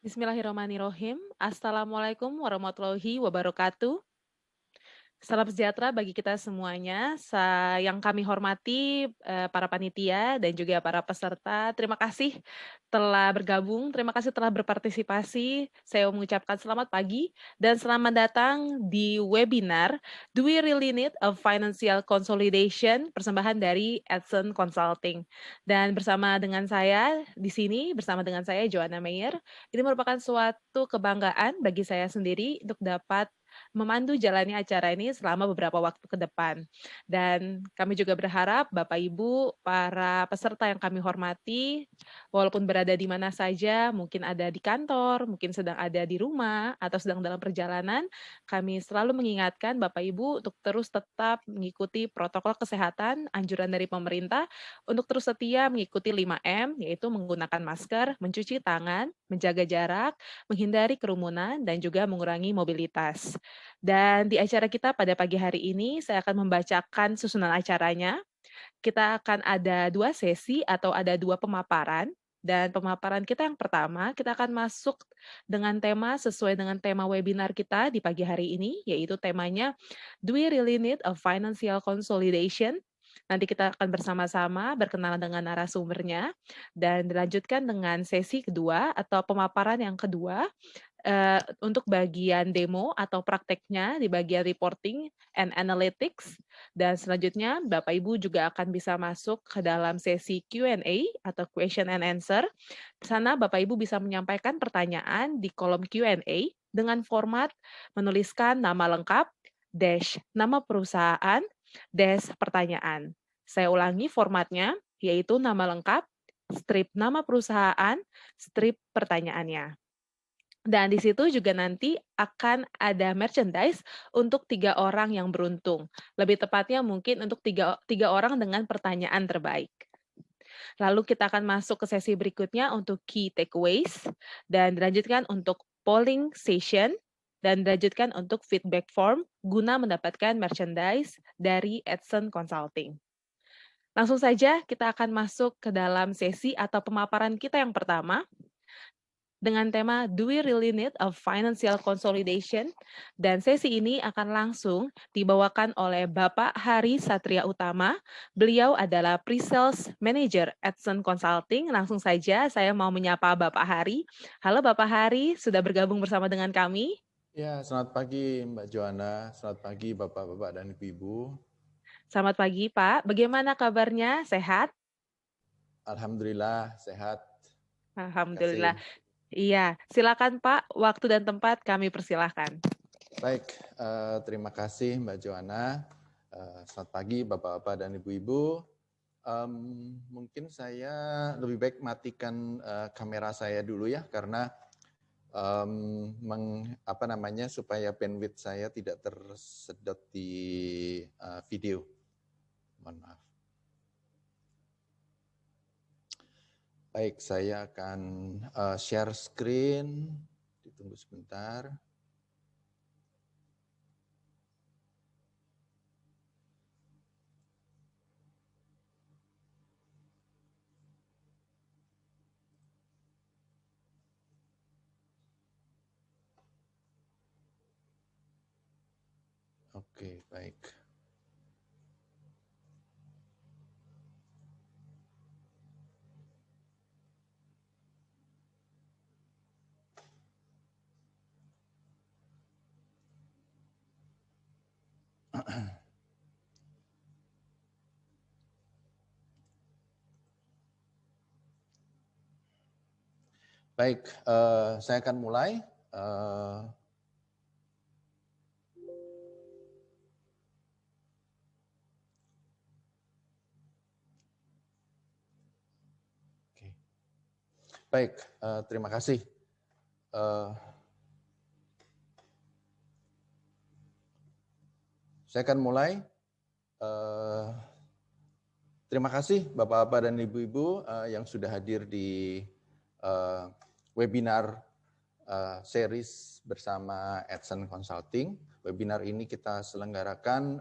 Bismillahirrahmanirrahim. Assalamualaikum warahmatullahi wabarakatuh. Salam sejahtera bagi kita semuanya. Yang kami hormati para panitia dan juga para peserta. Terima kasih telah bergabung, terima kasih telah berpartisipasi. Saya mengucapkan selamat pagi dan selamat datang di webinar Do We Really Need a Financial Consolidation? Persembahan dari Edson Consulting. Dan bersama dengan saya di sini, bersama dengan saya Joanna Meyer, ini merupakan suatu kebanggaan bagi saya sendiri untuk dapat memandu jalannya acara ini selama beberapa waktu ke depan. Dan kami juga berharap Bapak Ibu, para peserta yang kami hormati, walaupun berada di mana saja, mungkin ada di kantor, mungkin sedang ada di rumah, atau sedang dalam perjalanan, kami selalu mengingatkan Bapak Ibu untuk terus tetap mengikuti protokol kesehatan, anjuran dari pemerintah, untuk terus setia mengikuti 5M, yaitu menggunakan masker, mencuci tangan, menjaga jarak, menghindari kerumunan, dan juga mengurangi mobilitas. Dan di acara kita pada pagi hari ini, saya akan membacakan susunan acaranya. Kita akan ada 2 sesi atau ada 2 pemaparan. Dan pemaparan kita yang pertama, kita akan masuk dengan tema sesuai dengan tema webinar kita di pagi hari ini, yaitu temanya Do We Really Need a Financial Consolidation? Nanti kita akan bersama-sama berkenalan dengan narasumbernya dan dilanjutkan dengan sesi kedua atau pemaparan yang kedua untuk bagian demo atau prakteknya di bagian reporting and analytics, dan selanjutnya Bapak Ibu juga akan bisa masuk ke dalam sesi Q&A atau question and answer. Di sana Bapak Ibu bisa menyampaikan pertanyaan di kolom Q&A dengan format menuliskan nama lengkap, dash nama perusahaan, dash pertanyaan. Saya ulangi formatnya, yaitu nama lengkap, strip nama perusahaan, strip pertanyaannya. Dan di situ juga nanti akan ada merchandise untuk 3 orang yang beruntung. Lebih tepatnya mungkin untuk tiga orang dengan pertanyaan terbaik. Lalu kita akan masuk ke sesi berikutnya untuk key takeaways, dan dilanjutkan untuk polling session, dan dilanjutkan untuk feedback form guna mendapatkan merchandise dari Edson Consulting. Langsung saja kita akan masuk ke dalam sesi atau pemaparan kita yang pertama, dengan tema Do We Really Need a Financial Consolidation? Dan sesi ini akan langsung dibawakan oleh Bapak Hari Satria Utama. Beliau adalah Pre-Sales Manager Edson Consulting. Langsung saja saya mau menyapa Bapak Hari. Halo Bapak Hari, sudah bergabung bersama dengan kami. Ya, selamat pagi Mbak Joanna, selamat pagi Bapak-Bapak dan Ibu-Ibu. Selamat pagi Pak, bagaimana kabarnya? Sehat? Alhamdulillah sehat. Terima kasih. Alhamdulillah. Iya, silakan Pak, waktu dan tempat kami persilahkan. Baik, terima kasih Mbak Joanna. Selamat pagi Bapak-Bapak dan Ibu-Ibu. Mungkin saya lebih baik matikan kamera saya dulu ya, karena supaya bandwidth saya tidak tersedot di video. Mohon maaf. Baik, saya akan share screen. Ditunggu sebentar. Oke, baik. Baik, saya akan mulai. Oke. Baik, terima kasih. Saya akan mulai. Terima kasih Bapak-Bapak dan Ibu-Ibu yang sudah hadir di webinar series bersama Edson Consulting. Webinar ini kita selenggarakan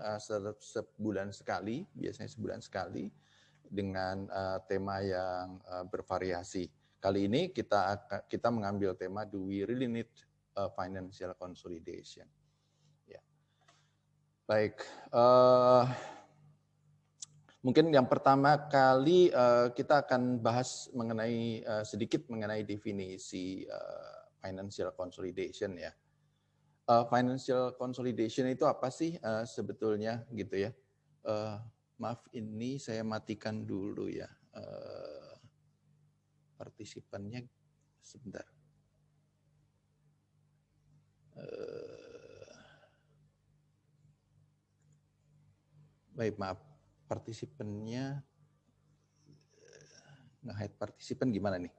sebulan sekali, biasanya sebulan sekali, dengan tema yang bervariasi. kali ini kita mengambil tema Do we really need financial consolidation? Ya. Baik, mungkin yang pertama kali kita akan bahas mengenai sedikit mengenai definisi financial consolidation ya. Financial consolidation itu apa sih sebetulnya gitu ya? Maaf ini saya matikan dulu ya partisipannya sebentar. Baik maaf partisipannya nge-hide partisipan gimana nih?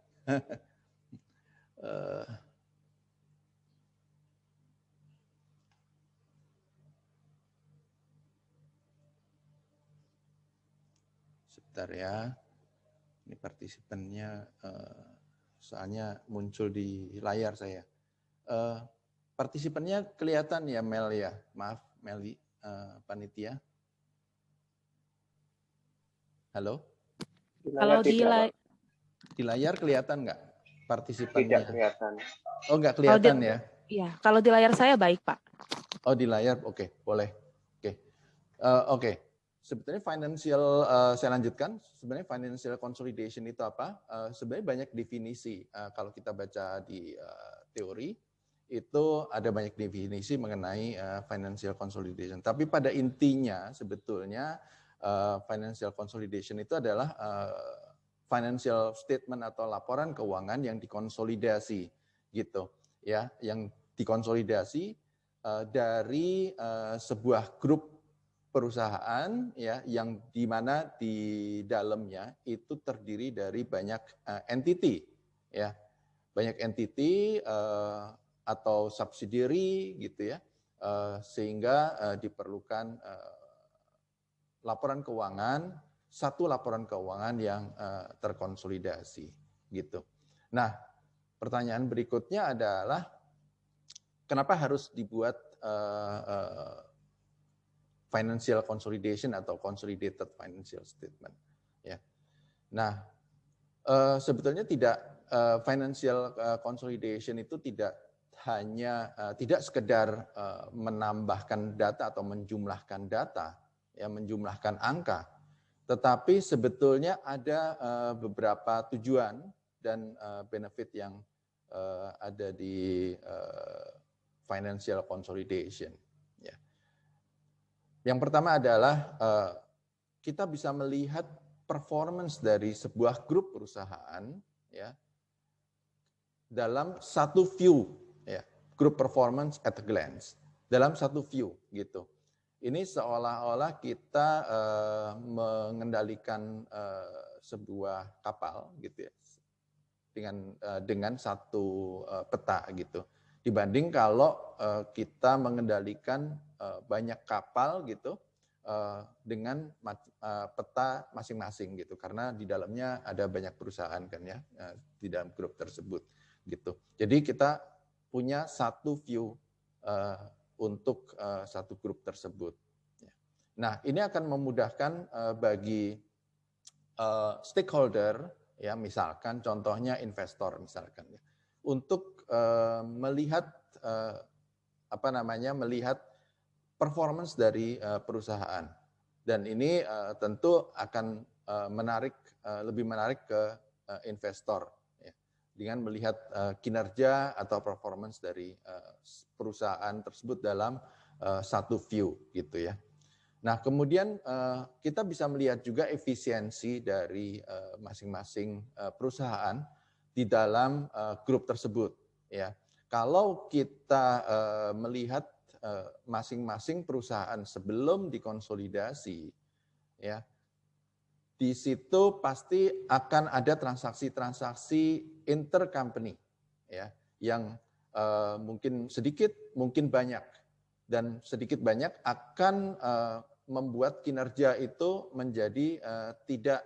Sebentar ya, ini partisipannya soalnya muncul di layar saya. Partisipannya kelihatan ya Mel ya, maaf Meli, panitia. Halo? Kalau di layar kelihatan nggak partisipannya? Tidak kelihatan. Oh nggak kelihatan ya? Iya, kalau di layar saya baik Pak. Oh di layar, oke, boleh. Oke. Sebetulnya financial, saya lanjutkan, sebenarnya financial consolidation itu apa? Sebenarnya banyak definisi, kalau kita baca di teori, itu ada banyak definisi mengenai financial consolidation. Tapi pada intinya sebetulnya financial consolidation itu adalah financial statement atau laporan keuangan yang dikonsolidasi gitu ya, yang dikonsolidasi dari sebuah grup perusahaan ya yang di mana di dalamnya itu terdiri dari banyak entity ya, banyak entity atau subsidiary gitu ya, sehingga diperlukan laporan keuangan, satu laporan keuangan yang terkonsolidasi gitu. Nah, pertanyaan berikutnya adalah kenapa harus dibuat financial consolidation atau consolidated financial statement ya. Nah, sebetulnya tidak financial consolidation itu tidak hanya tidak sekedar menambahkan data atau menjumlahkan data ya, menjumlahkan angka, tetapi sebetulnya ada beberapa tujuan dan benefit yang ada di financial consolidation. Yang pertama adalah kita bisa melihat performance dari sebuah grup perusahaan ya dalam satu view ya, group performance at a glance, dalam satu view gitu. Ini seolah-olah kita mengendalikan sebuah kapal gitu ya dengan satu peta gitu. Dibanding kalau kita mengendalikan banyak kapal gitu dengan peta masing-masing gitu, karena di dalamnya ada banyak perusahaan kan ya di dalam grup tersebut gitu. Jadi kita punya satu view untuk satu grup tersebut. Nah ini akan memudahkan bagi stakeholder ya, misalkan contohnya investor misalkan ya, untuk melihat melihat performance dari perusahaan, dan ini tentu akan lebih menarik ke investor ya, dengan melihat kinerja atau performance dari perusahaan tersebut dalam satu view gitu ya. Nah kemudian kita bisa melihat juga efisiensi dari masing-masing perusahaan di dalam grup tersebut ya. Kalau kita melihat masing-masing perusahaan sebelum dikonsolidasi ya, di situ pasti akan ada transaksi-transaksi intercompany ya, yang mungkin sedikit mungkin banyak, dan sedikit banyak akan membuat kinerja itu menjadi tidak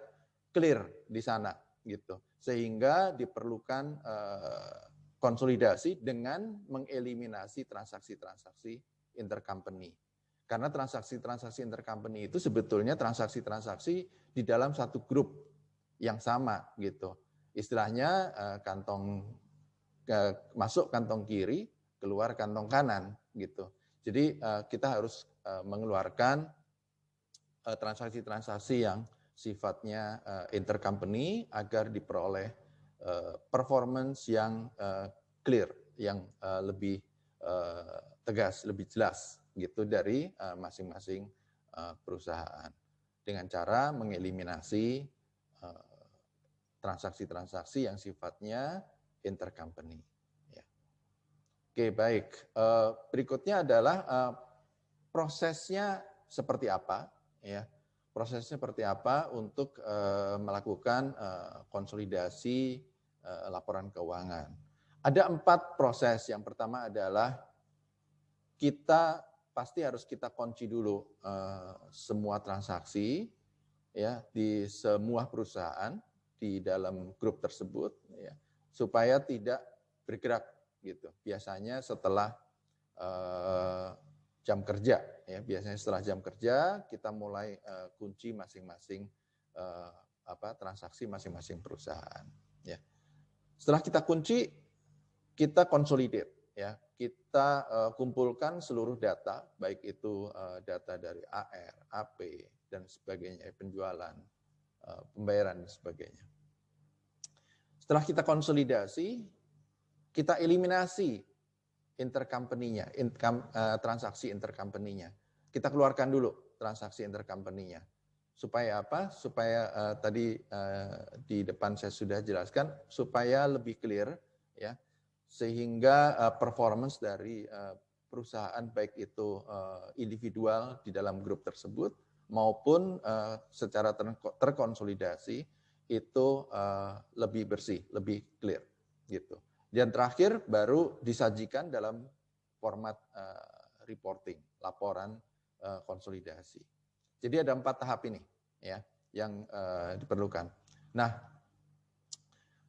clear di sana gitu, sehingga diperlukan konsolidasi dengan mengeliminasi transaksi-transaksi intercompany. Karena transaksi-transaksi intercompany itu sebetulnya transaksi-transaksi di dalam satu grup yang sama gitu. Istilahnya masuk kantong kiri, keluar kantong kanan gitu. Jadi kita harus mengeluarkan transaksi-transaksi yang sifatnya intercompany agar diperoleh performance yang clear, yang lebih tegas, lebih jelas gitu dari masing-masing perusahaan dengan cara mengeliminasi transaksi-transaksi yang sifatnya intercompany. Ya. Oke, baik. Berikutnya adalah prosesnya seperti apa, ya. Prosesnya seperti apa untuk melakukan konsolidasi laporan keuangan. Ada 4 proses. Yang pertama adalah kita pasti harus kita kunci dulu semua transaksi ya di semua perusahaan di dalam grup tersebut ya, supaya tidak bergerak gitu. Biasanya setelah jam kerja ya, biasanya setelah jam kerja kita mulai kunci masing-masing transaksi masing-masing perusahaan ya. Setelah kita kunci, kita consolidate ya. Kita kumpulkan seluruh data, baik itu data dari AR, AP dan sebagainya, penjualan, pembayaran dan sebagainya. Setelah kita konsolidasi, kita eliminasi intercompany-nya, transaksi intercompany-nya. Kita keluarkan dulu transaksi intercompany-nya. Supaya apa? Supaya tadi di depan saya sudah jelaskan, supaya lebih clear ya, sehingga performance dari perusahaan baik itu individual di dalam grup tersebut maupun secara terkonsolidasi itu lebih bersih, lebih clear gitu. Dan terakhir baru disajikan dalam format reporting, laporan konsolidasi. Jadi ada 4 tahap ini ya yang diperlukan. Nah,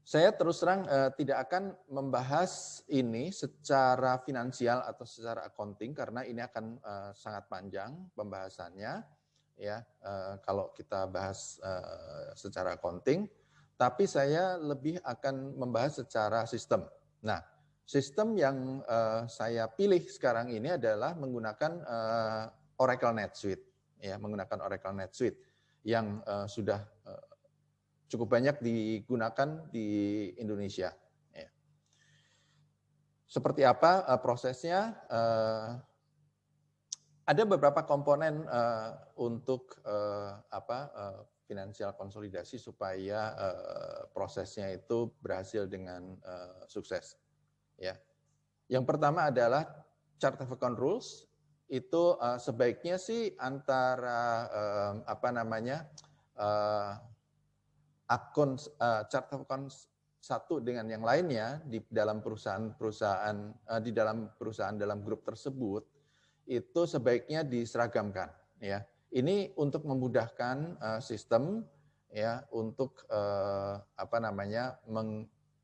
saya terus terang tidak akan membahas ini secara finansial atau secara accounting karena ini akan sangat panjang pembahasannya ya kalau kita bahas secara accounting, tapi saya lebih akan membahas secara sistem. Nah, sistem yang saya pilih sekarang ini adalah menggunakan Oracle NetSuite ya, menggunakan Oracle NetSuite yang sudah cukup banyak digunakan di Indonesia. Ya. Seperti apa prosesnya? Ada beberapa komponen untuk finansial konsolidasi supaya prosesnya itu berhasil dengan sukses. Ya. Yang pertama adalah chart of account rules. Itu sebaiknya sih antara akun chart of account satu dengan yang lainnya di dalam perusahaan dalam grup tersebut itu sebaiknya diseragamkan ya. Ini untuk memudahkan sistem ya untuk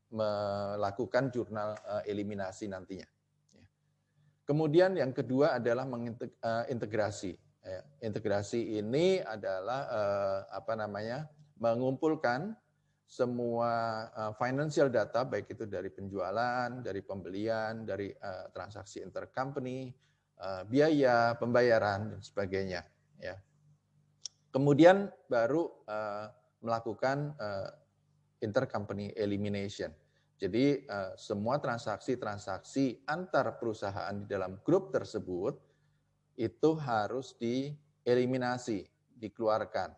melakukan jurnal eliminasi nantinya. Ya. Kemudian yang kedua adalah mengintegrasi. Ya. Integrasi ini adalah mengumpulkan semua financial data baik itu dari penjualan, dari pembelian, dari transaksi intercompany, biaya, pembayaran dan sebagainya ya. Kemudian baru melakukan intercompany elimination. Jadi semua transaksi-transaksi antar perusahaan di dalam grup tersebut itu harus dieliminasi, dikeluarkan.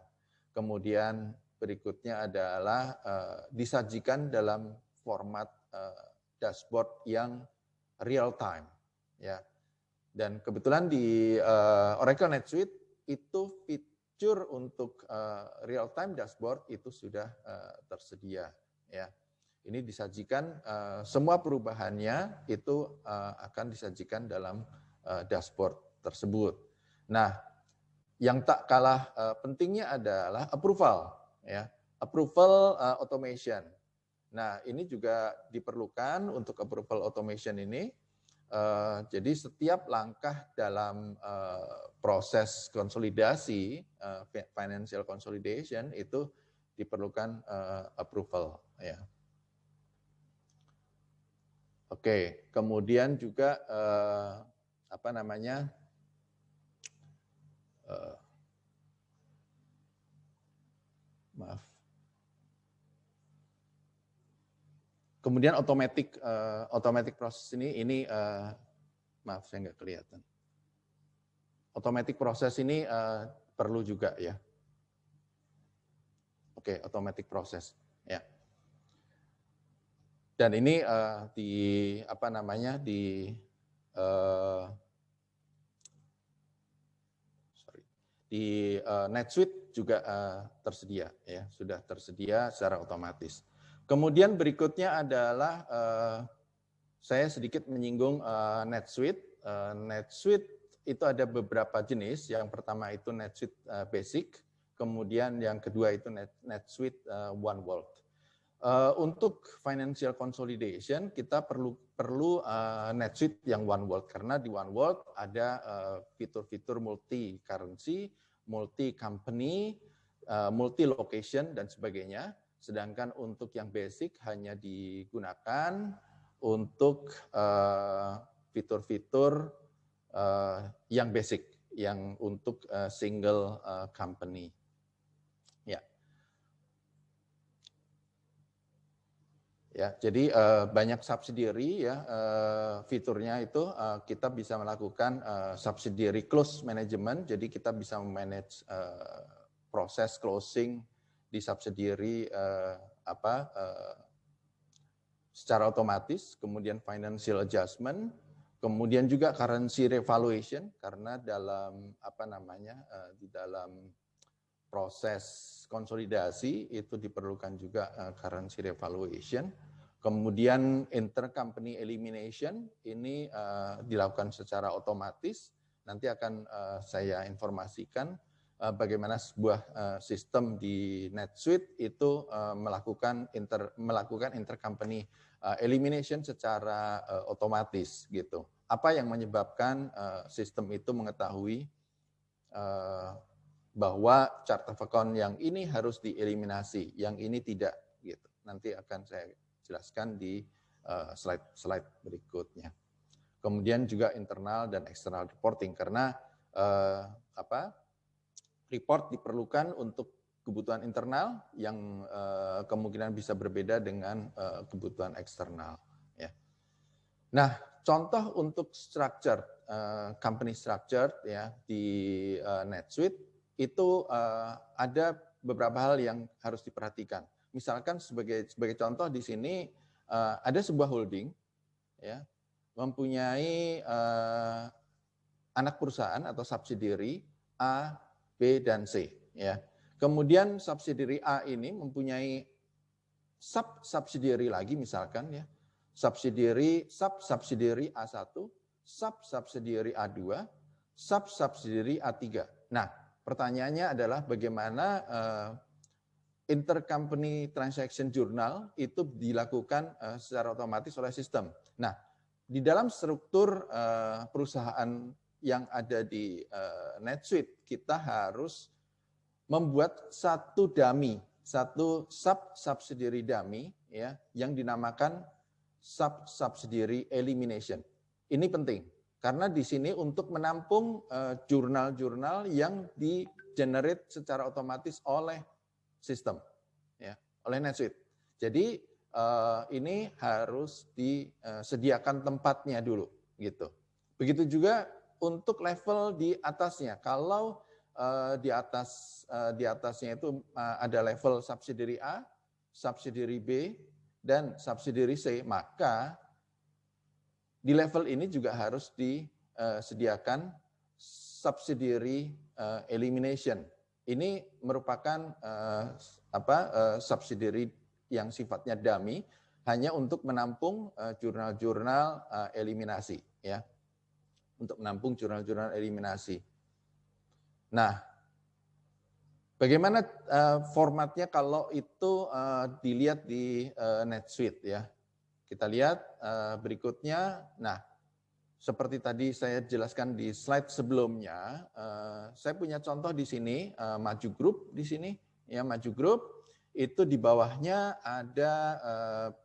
Kemudian berikutnya adalah disajikan dalam format dashboard yang real time ya. Dan kebetulan di Oracle NetSuite itu fitur untuk real time dashboard itu sudah tersedia ya. Ini disajikan semua perubahannya itu akan disajikan dalam dashboard tersebut. Nah, yang tak kalah pentingnya adalah approval ya. Approval automation. Nah, ini juga diperlukan untuk approval automation ini. Jadi setiap langkah dalam proses konsolidasi, financial consolidation itu diperlukan approval ya. Oke, kemudian juga apa namanya? Maaf. Kemudian automatic proses ini maaf saya nggak kelihatan. Automatic proses ini perlu juga ya. Oke, automatic proses ya. Dan ini di apa namanya di NetSuite juga tersedia ya, sudah tersedia secara otomatis. Kemudian berikutnya adalah saya sedikit menyinggung NetSuite. NetSuite itu ada beberapa jenis. Yang pertama itu NetSuite Basic, kemudian yang kedua itu NetSuite OneWorld. Untuk financial consolidation kita perlu NetSuite yang OneWorld karena di OneWorld ada fitur-fitur multi currency, multi company, multi location dan sebagainya. Sedangkan untuk yang basic hanya digunakan untuk fitur-fitur yang basic, yang untuk single company. Ya. Ya, jadi banyak subsidiary ya fiturnya itu kita bisa melakukan subsidiary close management. Jadi kita bisa memanage proses closing di subsidiary secara otomatis, kemudian financial adjustment, kemudian juga currency revaluation karena dalam di dalam proses konsolidasi itu diperlukan juga currency revaluation. Kemudian intercompany elimination ini dilakukan secara otomatis. Nanti akan saya informasikan bagaimana sebuah sistem di NetSuite itu melakukan intercompany elimination secara otomatis gitu. Apa yang menyebabkan sistem itu mengetahui bahwa chart of account yang ini harus dieliminasi, yang ini tidak gitu. Nanti akan saya jelaskan di slide berikutnya. Kemudian juga internal dan external reporting karena report diperlukan untuk kebutuhan internal yang kemungkinan bisa berbeda dengan kebutuhan eksternal. Ya. Nah, contoh untuk structure company structure ya di NetSuite itu ada beberapa hal yang harus diperhatikan. Misalkan sebagai contoh di sini ada sebuah holding ya mempunyai anak perusahaan atau subsidiary A, B dan C ya. Kemudian subsidiary A ini mempunyai subsidiary lagi misalkan ya. Subsidiary A1, subsidiary A2, subsidiary A3. Nah, pertanyaannya adalah bagaimana intercompany transaction journal itu dilakukan secara otomatis oleh sistem. Nah, di dalam struktur perusahaan yang ada di NetSuite, kita harus membuat satu dummy, satu subsidiary dummy ya yang dinamakan subsidiary elimination. Ini penting karena di sini untuk menampung jurnal-jurnal yang di-generate secara otomatis oleh sistem ya, oleh NetSuite. Jadi ini harus disediakan tempatnya dulu gitu. Begitu juga untuk level di atasnya. Kalau di atasnya itu ada level subsidiary A, subsidiary B, dan subsidiary C, maka di level ini juga harus disediakan subsidiary elimination. Ini merupakan subsidiary yang sifatnya dummy, hanya untuk menampung jurnal-jurnal eliminasi, ya, untuk menampung jurnal-jurnal eliminasi. Nah, bagaimana formatnya kalau itu dilihat di NetSuite ya? Kita lihat berikutnya. Nah, seperti tadi saya jelaskan di slide sebelumnya, saya punya contoh di sini Maju Group di sini ya, Maju Group Itu di bawahnya ada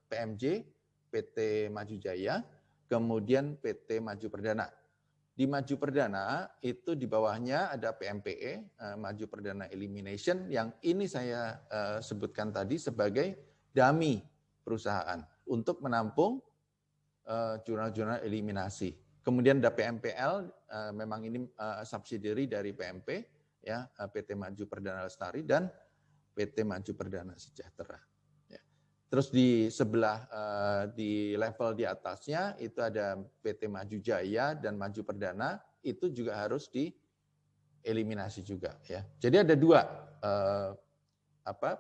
PMJ, PT Maju Jaya, kemudian PT Maju Perdana. Di Maju Perdana itu di bawahnya ada PMPE, Maju Perdana Elimination, yang ini saya sebutkan tadi sebagai dummy perusahaan untuk menampung jurnal-jurnal eliminasi. Kemudian ada PMPL, memang ini subsidiary dari PMP, ya, PT Maju Perdana Lestari dan PT Maju Perdana Sejahtera. Ya. Terus di sebelah di level di atasnya itu ada PT Maju Jaya dan Maju Perdana, itu juga harus dieliminasi juga. Ya. Jadi ada dua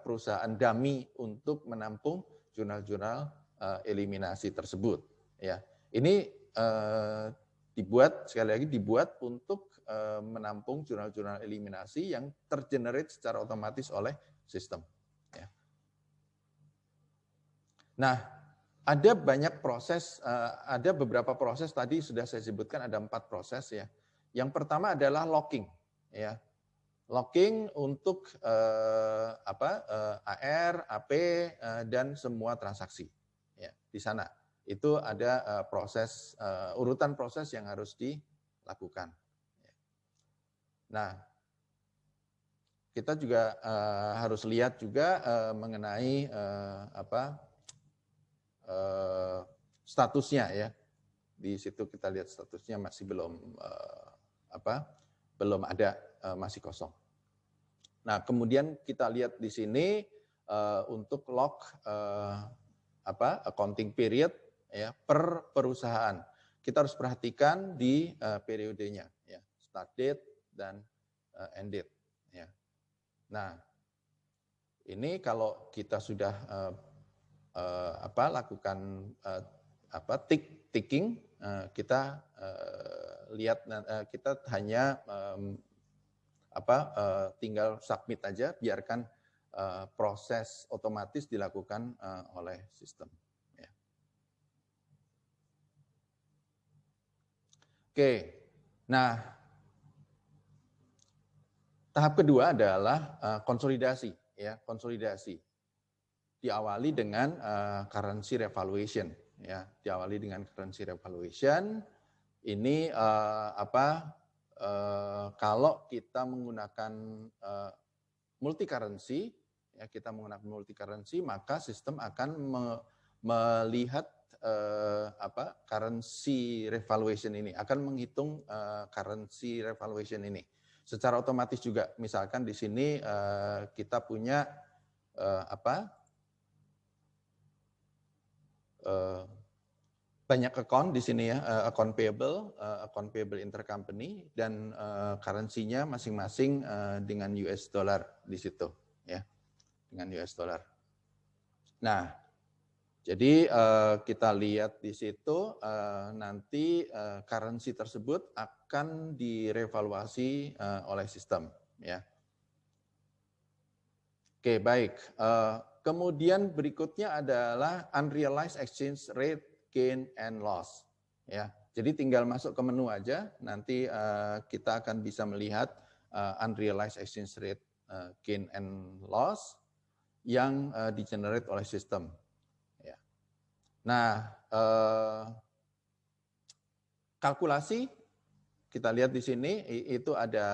perusahaan dummy untuk menampung jurnal-jurnal eliminasi tersebut. Ya. Ini dibuat, sekali lagi dibuat untuk menampung jurnal-jurnal eliminasi yang tergenerate secara otomatis oleh sistem. Ya. Nah, ada banyak proses, ada beberapa proses tadi sudah saya sebutkan, ada 4 proses ya. Yang pertama adalah locking, ya. Locking untuk AR, AP dan semua transaksi. Ya, di sana itu ada proses urutan proses yang harus dilakukan. Nah, kita juga harus lihat juga mengenai statusnya ya. Di situ kita lihat statusnya masih belum belum ada, masih kosong. Nah, kemudian kita lihat di sini untuk log accounting period ya per perusahaan. Kita harus perhatikan di periodenya ya, start date dan end date ya. Nah, ini kalau kita sudah lakukan ticking, kita lihat kita hanya tinggal submit aja, biarkan proses otomatis dilakukan oleh sistem. Ya. Oke, nah tahap kedua adalah konsolidasi, ya konsolidasi. Diawali dengan currency revaluation, ya diawali dengan currency revaluation. Ini kalau kita menggunakan multi currency, ya kita menggunakan multi currency, maka sistem akan melihat currency revaluation ini, akan menghitung currency revaluation ini secara otomatis juga. Misalkan di sini kita punya banyak account di sini ya, account payable intercompany, dan currency-nya masing-masing dengan US dollar di situ ya, dengan US dollar. Nah, jadi kita lihat di situ nanti currency tersebut akan direvaluasi oleh sistem ya. Oke, baik. Kemudian berikutnya adalah unrealized exchange rate gain and loss. Ya, jadi tinggal masuk ke menu aja, nanti kita akan bisa melihat unrealized exchange rate gain and loss yang di-generate oleh sistem. Ya. Nah, kalkulasi kita lihat di sini itu ada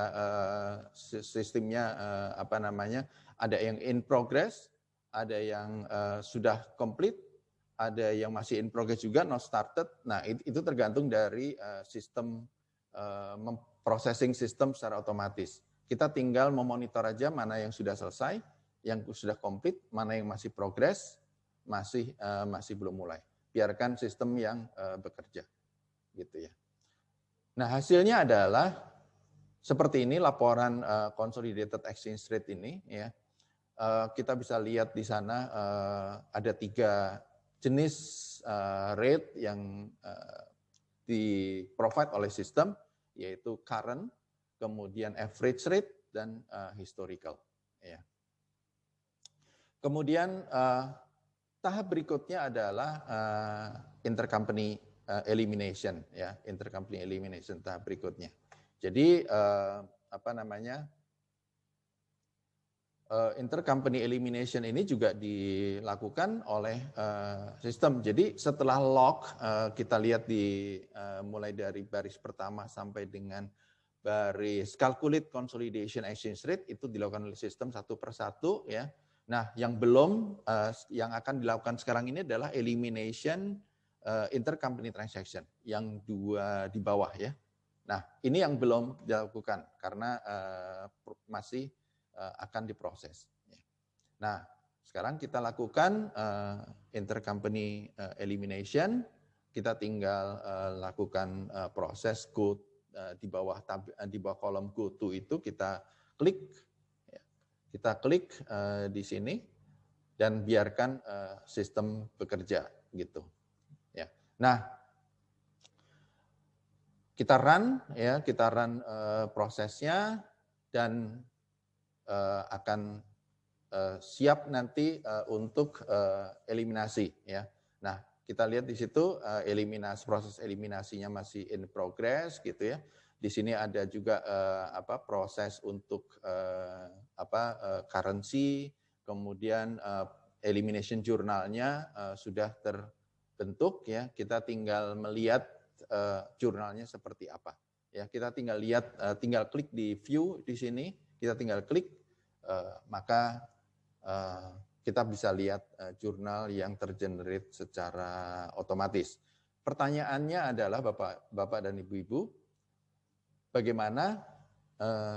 sistemnya ada yang in progress, ada yang sudah complete, ada yang masih in progress juga, not started. Nah, itu tergantung dari sistem processing system secara otomatis. Kita tinggal memonitor aja mana yang sudah selesai, yang sudah complete, mana yang masih progress, masih belum mulai. Biarkan sistem yang bekerja, gitu ya. Nah, hasilnya adalah seperti ini laporan consolidated exchange rate ini ya. Kita bisa lihat di sana ada 3 jenis rate yang di-provide oleh sistem, yaitu current, kemudian average rate, dan historical. Ya. Kemudian tahap berikutnya adalah intercompany elimination, ya, intercompany elimination tahap berikutnya. Jadi intercompany elimination ini juga dilakukan oleh sistem. Jadi setelah lock, kita lihat mulai dari baris pertama sampai dengan baris calculate consolidation exchange rate itu dilakukan oleh sistem satu persatu ya. Nah, yang belum yang akan dilakukan sekarang ini adalah elimination intercompany transaction yang dua di bawah ya. Nah, ini yang belum dilakukan karena masih akan diproses. Nah, sekarang kita lakukan intercompany elimination, kita tinggal lakukan proses go di bawah kolom go to itu kita klik, di sini dan biarkan sistem bekerja gitu. Ya. Nah, kita run prosesnya dan akan siap nanti untuk eliminasi ya. Nah, kita lihat di situ proses eliminasinya masih in progress gitu ya. Di sini ada juga proses untuk currency, kemudian elimination jurnalnya sudah terbentuk ya. Kita tinggal melihat jurnalnya seperti apa. Ya, kita tinggal lihat, tinggal klik di view di sini, kita tinggal klik, maka kita bisa lihat jurnal yang tergenerate secara otomatis. Pertanyaannya adalah Bapak dan Ibu-Ibu, bagaimana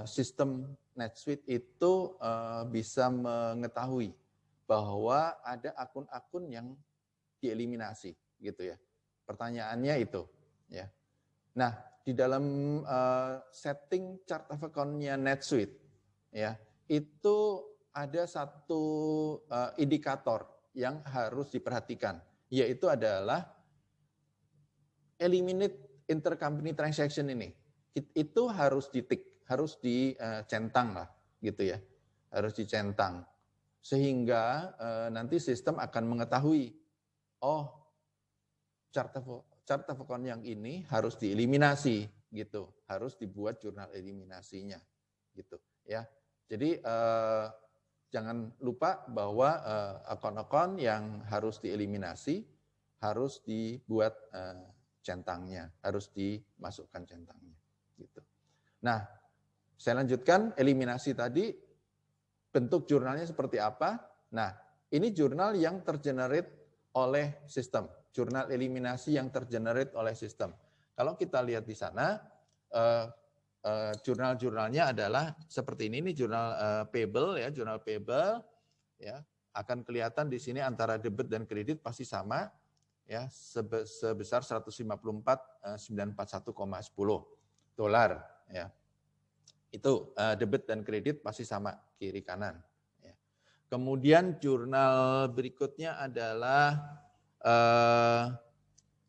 sistem NetSuite itu bisa mengetahui bahwa ada akun-akun yang dieliminasi gitu ya. Pertanyaannya itu ya. Nah, di dalam setting chart of account-nya NetSuite ya, itu ada satu indikator yang harus diperhatikan, yaitu adalah eliminate intercompany transaction ini. Itu harus ditik, harus dicentang lah gitu ya, harus dicentang. Sehingga nanti sistem akan mengetahui, oh chart of account yang ini harus dieliminasi gitu, harus dibuat jurnal eliminasinya gitu ya. Jadi jangan lupa bahwa akun-akun yang harus dieliminasi harus dibuat centangnya, harus dimasukkan centangnya. Gitu. Nah, saya lanjutkan eliminasi tadi, bentuk jurnalnya seperti apa. Nah, ini jurnal yang tergenerate oleh sistem, jurnal eliminasi yang tergenerate oleh sistem. Kalau kita lihat di sana, jurnal-jurnalnya adalah seperti ini jurnal payable ya, jurnal payable ya, akan kelihatan di sini antara debit dan kredit pasti sama ya, sebesar 154.941,10 dolar ya. Itu debit dan kredit pasti sama kiri kanan ya. Kemudian jurnal berikutnya adalah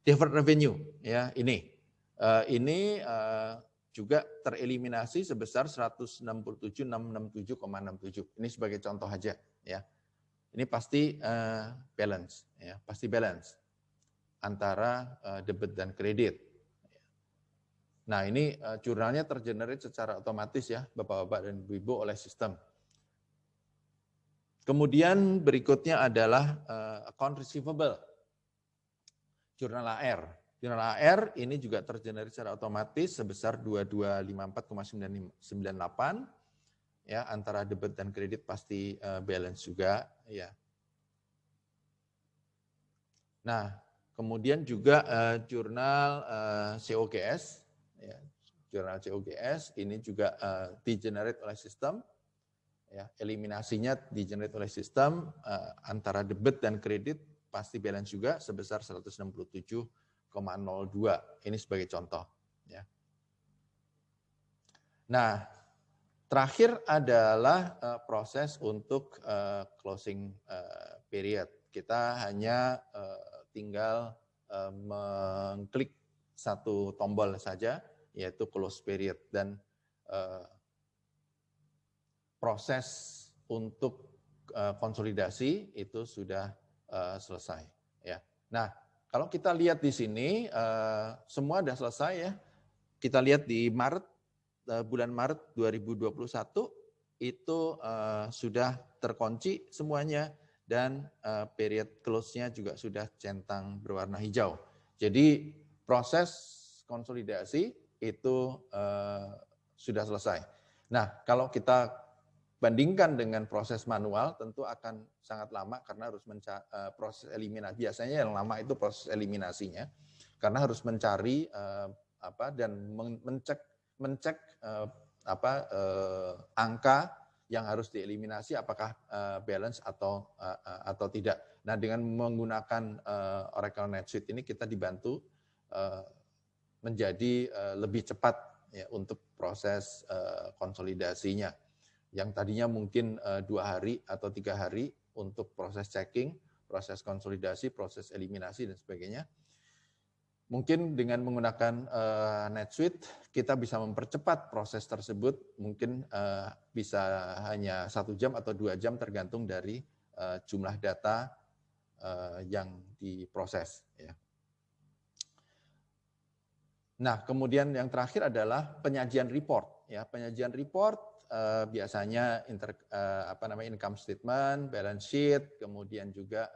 deferred revenue ya, ini juga tereliminasi sebesar 167.667,67. Ini sebagai contoh aja ya. Ini pasti balance ya, pasti balance antara debit dan kredit. Nah, ini jurnalnya tergenerate secara otomatis ya, Bapak-bapak dan Ibu-ibu oleh sistem. Kemudian berikutnya adalah account receivable. Jurnal AR. Jurnal AR ini juga tergenerate secara otomatis sebesar 2254,998 ya, antara debit dan kredit pasti balance juga ya. Nah, kemudian juga jurnal COGS ya. Jurnal COGS ini juga di-generate oleh sistem ya, eliminasinya di-generate oleh sistem antara debit dan kredit pasti balance juga sebesar 167,02. Ini sebagai contoh ya. Nah, terakhir adalah proses untuk closing period. Kita hanya tinggal mengklik satu tombol saja, yaitu close period, dan proses untuk konsolidasi itu sudah selesai ya. Nah, kalau kita lihat di sini semua sudah selesai ya. Kita lihat di bulan Maret 2021 itu sudah terkunci semuanya dan period close-nya juga sudah centang berwarna hijau. Jadi proses konsolidasi itu sudah selesai. Nah, kalau kita bandingkan dengan proses manual, tentu akan sangat lama karena harus proses eliminasi. Biasanya yang lama itu proses eliminasinya, karena harus mencari dan mencek angka yang harus dieliminasi apakah balance atau tidak. Nah, dengan menggunakan Oracle NetSuite ini kita dibantu menjadi lebih cepat ya untuk proses konsolidasinya. Yang tadinya mungkin 2 hari atau 3 hari untuk proses checking, proses konsolidasi, proses eliminasi dan sebagainya. Mungkin dengan menggunakan NetSuite kita bisa mempercepat proses tersebut, mungkin bisa hanya 1 jam atau 2 jam tergantung dari jumlah data yang diproses. Ya. Nah, kemudian yang terakhir adalah penyajian report. Ya, penyajian report biasanya income statement, balance sheet, kemudian juga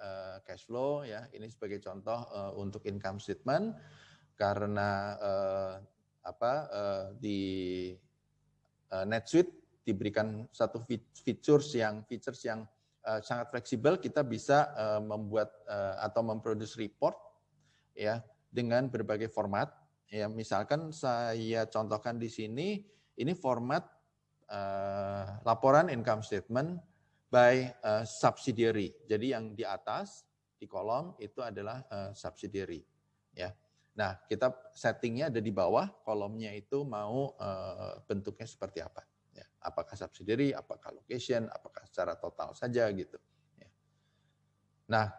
cash flow. Ya, ini sebagai contoh untuk income statement karena di NetSuite diberikan satu features yang sangat fleksibel. Kita bisa membuat atau memproduce report ya dengan berbagai format. Ya, misalkan saya contohkan di sini, ini format laporan income statement by subsidiary. Jadi yang di atas di kolom itu adalah subsidiary. Ya. Nah, kita settingnya ada di bawah, kolomnya itu mau bentuknya seperti apa. Ya. Apakah subsidiary, apakah location, apakah secara total saja gitu. Ya. Nah,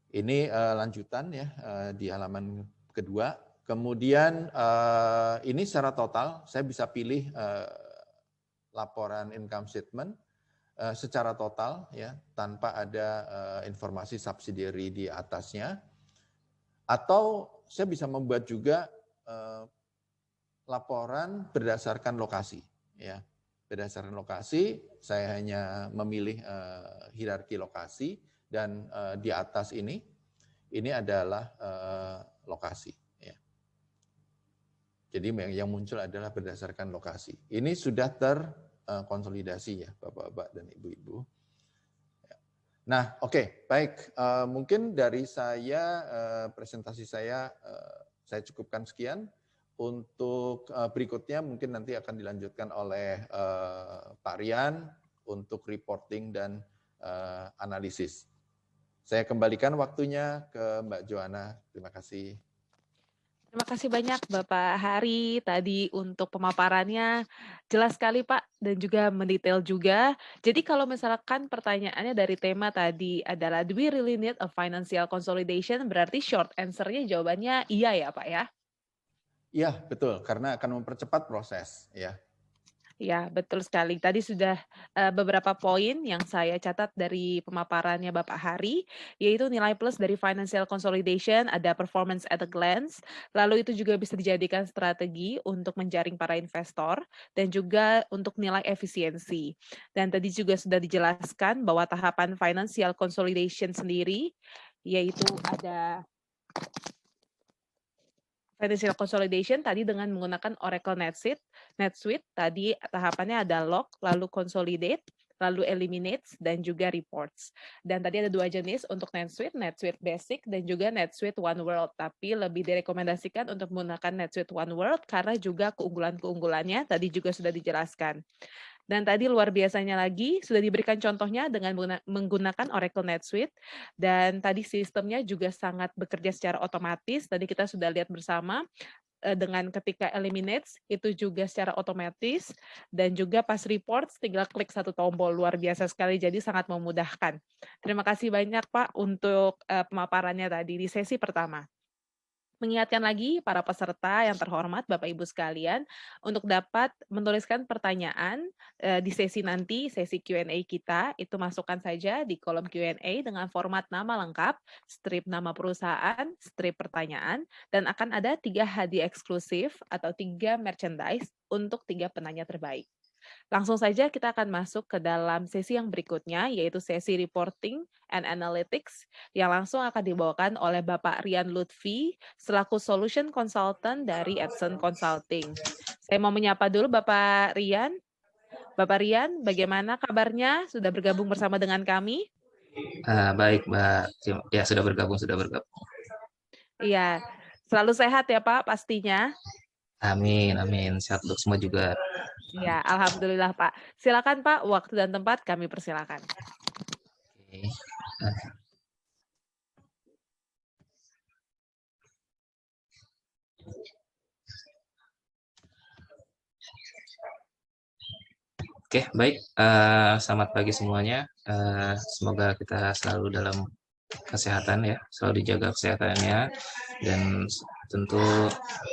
ini lanjutan ya di halaman kedua. Kemudian ini secara total saya bisa pilih laporan income statement secara total ya tanpa ada informasi subsidiary di atasnya. Atau saya bisa membuat juga laporan berdasarkan lokasi ya. Berdasarkan lokasi saya hanya memilih hierarki lokasi dan di atas ini adalah lokasi. Ya. Jadi yang muncul adalah berdasarkan lokasi. Ini sudah terkonsolidasi ya Bapak-Bapak dan Ibu-Ibu. Ya. Nah oke, baik. Mungkin dari saya, presentasi saya cukupkan sekian. Untuk berikutnya mungkin nanti akan dilanjutkan oleh Pak Rian untuk reporting dan analisis. Saya kembalikan waktunya ke Mbak Joanna. Terima kasih. Terima kasih banyak Bapak Hari tadi untuk pemaparannya. Jelas sekali Pak dan juga mendetail juga. Jadi kalau misalkan pertanyaannya dari tema tadi adalah do we really need a financial consolidation? Berarti short answer-nya jawabannya iya ya Pak ya? Iya, betul. Karena akan mempercepat proses ya. Ya, betul sekali. Tadi sudah beberapa poin yang saya catat dari pemaparannya Bapak Hari, yaitu nilai plus dari financial consolidation, ada performance at a glance, lalu itu juga bisa dijadikan strategi untuk menjaring para investor, dan juga untuk nilai efisiensi. Dan tadi juga sudah dijelaskan bahwa tahapan financial consolidation sendiri, yaitu ada financial consolidation tadi dengan menggunakan Oracle NetSuite tadi tahapannya ada log, lalu consolidate, lalu eliminates, dan juga reports. Dan tadi ada 2 jenis untuk NetSuite Basic dan juga NetSuite One World. Tapi lebih direkomendasikan untuk menggunakan NetSuite One World karena juga keunggulan-keunggulannya tadi juga sudah dijelaskan. Dan tadi luar biasanya lagi, sudah diberikan contohnya dengan menggunakan Oracle NetSuite, dan tadi sistemnya juga sangat bekerja secara otomatis, tadi kita sudah lihat bersama, dengan ketika eliminates, itu juga secara otomatis, dan juga pas reports, tinggal klik satu tombol, luar biasa sekali, jadi sangat memudahkan. Terima kasih banyak Pak untuk pemaparannya tadi di sesi pertama. Mengingatkan lagi para peserta yang terhormat, Bapak Ibu sekalian, untuk dapat menuliskan pertanyaan di sesi nanti, sesi Q&A kita, itu masukkan saja di kolom Q&A dengan format nama lengkap, strip nama perusahaan, strip pertanyaan, dan akan ada 3 hadiah eksklusif atau 3 merchandise untuk 3 penanya terbaik. Langsung saja kita akan masuk ke dalam sesi yang berikutnya, yaitu sesi reporting and analytics, yang langsung akan dibawakan oleh Bapak Rian Lutfi, selaku Solution Consultant dari Edson Consulting. Saya mau menyapa dulu Bapak Rian. Bapak Rian, bagaimana kabarnya? Sudah bergabung bersama dengan kami? Baik, Mbak. Ya, sudah bergabung, sudah bergabung. Iya, selalu sehat ya Pak pastinya? Amin, amin. Sehat untuk semua juga. Iya, alhamdulillah Pak. Silakan Pak, waktu dan tempat kami persilakan. Oke. Nah, Oke, baik. Selamat pagi semuanya. Semoga kita selalu dalam kesehatan ya, selalu dijaga kesehatannya, dan tentu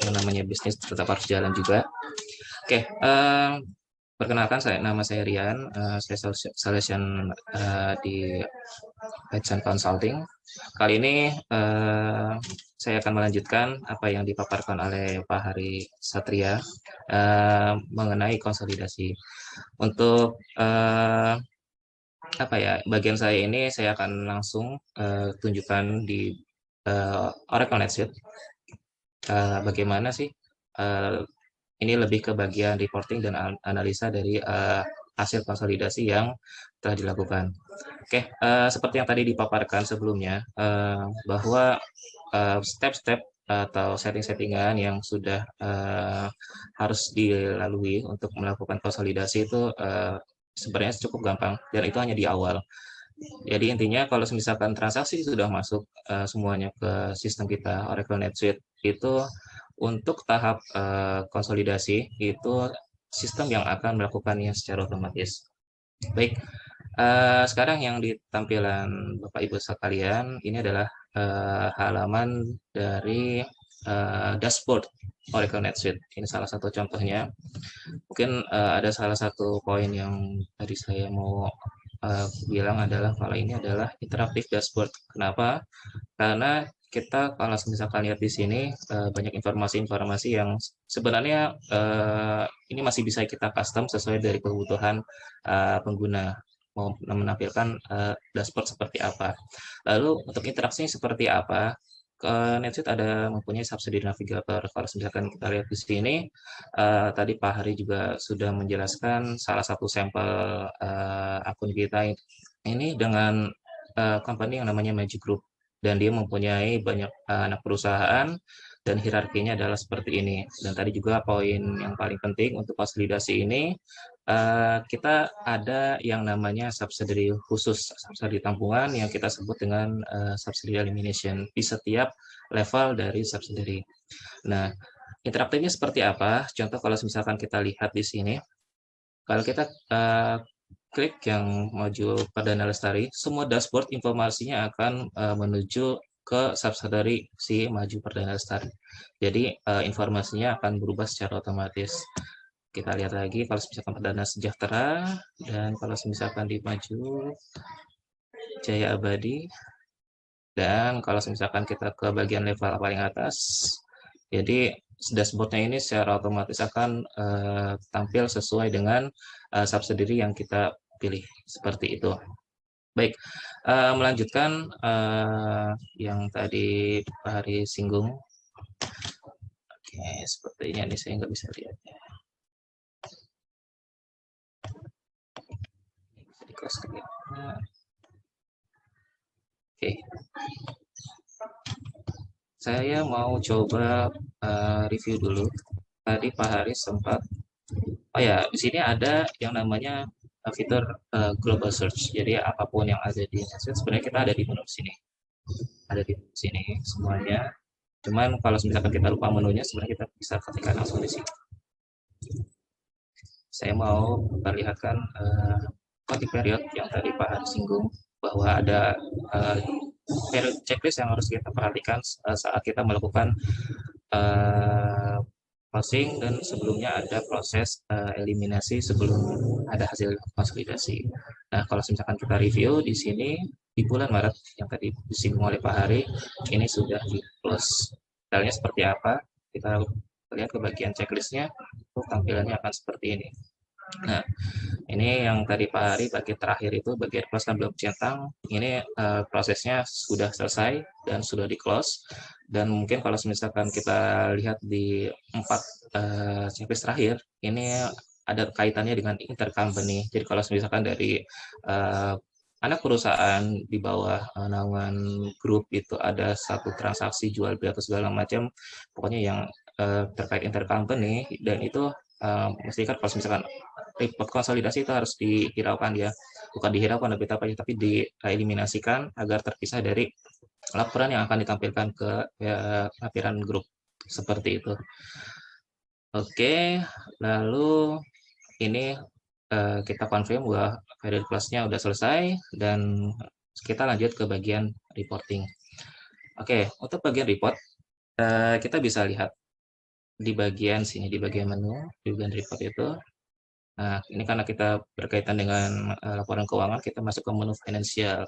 yang namanya bisnis tetap harus jalan juga. Oke, perkenalkan nama saya Rian, saya solution di Edson Consulting. Kali ini saya akan melanjutkan apa yang dipaparkan oleh Pak Hari Satria mengenai konsolidasi. Untuk bagian saya ini saya akan langsung tunjukkan di Oracle NetSuite. Bagaimana sih ini lebih ke bagian reporting dan analisa dari hasil konsolidasi yang telah dilakukan. Oke, seperti yang tadi dipaparkan sebelumnya, bahwa step-step atau setting-settingan yang sudah harus dilalui untuk melakukan konsolidasi itu sebenarnya cukup gampang, dan itu hanya di awal. Jadi intinya kalau misalkan transaksi sudah masuk semuanya ke sistem kita Oracle NetSuite, itu untuk tahap konsolidasi itu sistem yang akan melakukannya secara otomatis. Baik, sekarang yang di tampilan Bapak Ibu sekalian ini adalah halaman dari dashboard Oracle NetSuite. Ini salah satu contohnya. Mungkin ada salah satu poin yang tadi saya mau bilang adalah kalau ini adalah interaktif dashboard. Kenapa? Karena kita kalau misalkan lihat di sini banyak informasi-informasi yang sebenarnya ini masih bisa kita custom sesuai dari kebutuhan pengguna, mau menampilkan dashboard seperti apa. Lalu untuk interaksinya seperti apa? NetSuite ada mempunyai subsidy navigator. Kalau misalkan kita lihat di sini, tadi Pak Hari juga sudah menjelaskan salah satu sampel akun kita ini dengan company yang namanya Magic Group, dan dia mempunyai banyak anak perusahaan dan hierarkinya adalah seperti ini. Dan tadi juga poin yang paling penting untuk konsolidasi ini, kita ada yang namanya subsidiary khusus, subsidiary tampungan yang kita sebut dengan subsidiary elimination di setiap level dari subsidiary. Nah, interaktifnya seperti apa? Contoh kalau misalkan kita lihat di sini, kalau kita klik yang maju Perdana Lestari, semua dashboard informasinya akan menuju ke subsidiary si Maju Perdana Lestari. Jadi informasinya akan berubah secara otomatis. Kita lihat lagi kalau misalkan Perdana Sejahtera, dan kalau misalkan di Maju Jaya Abadi, dan kalau misalkan kita ke bagian level paling atas, jadi dashboardnya ini secara otomatis akan tampil sesuai dengan subsidiary yang kita pilih, seperti itu. Baik, melanjutkan yang tadi Pak Hari singgung. Oke, sepertinya ini saya nggak bisa lihat ya. Oke, saya mau coba review dulu. Tadi Pak Hari sempat, oh ya, di sini ada yang namanya fitur global search. Jadi apapun yang ada di NetSuite sebenarnya kita ada di menu sini. Ada di sini semuanya. Cuman kalau misalkan kita lupa menunya, sebenarnya kita bisa ketikkan langsung di sini. Saya mau memperlihatkan period yang tadi Pak Hari singgung, bahwa ada period checklist yang harus kita perhatikan saat kita melakukan closing, dan sebelumnya ada proses eliminasi sebelum ada hasil konsolidasi. Nah, kalau misalkan kita review di sini di bulan Maret yang tadi disinggung oleh Pak Hari, ini sudah di close. Detailnya seperti apa? Kita lihat ke bagian checklistnya, tampilannya akan seperti ini. Nah, ini yang tadi Pak Hari bagian terakhir itu bagian close dan belum centang. Ini prosesnya sudah selesai dan sudah di close. Dan mungkin kalau misalkan kita lihat di 4 checklist terakhir, ini ada kaitannya dengan intercompany. Jadi kalau misalkan dari anak perusahaan di bawah naungan grup itu ada satu transaksi jual beli atau segala macam, pokoknya yang terkait intercompany, dan itu mesti kan kalau misalkan report konsolidasi itu harus dihiraukan ya, bukan dihiraukan tapi dieliminasikan agar terpisah dari laporan yang akan ditampilkan ke lampiran grup seperti itu. Oke, lalu ini kita confirm bahwa period close-nya udah selesai dan kita lanjut ke bagian reporting. Oke, untuk bagian report kita bisa lihat di bagian sini, di bagian menu, di bagian report itu. Nah, ini karena kita berkaitan dengan laporan keuangan, kita masuk ke menu finansial.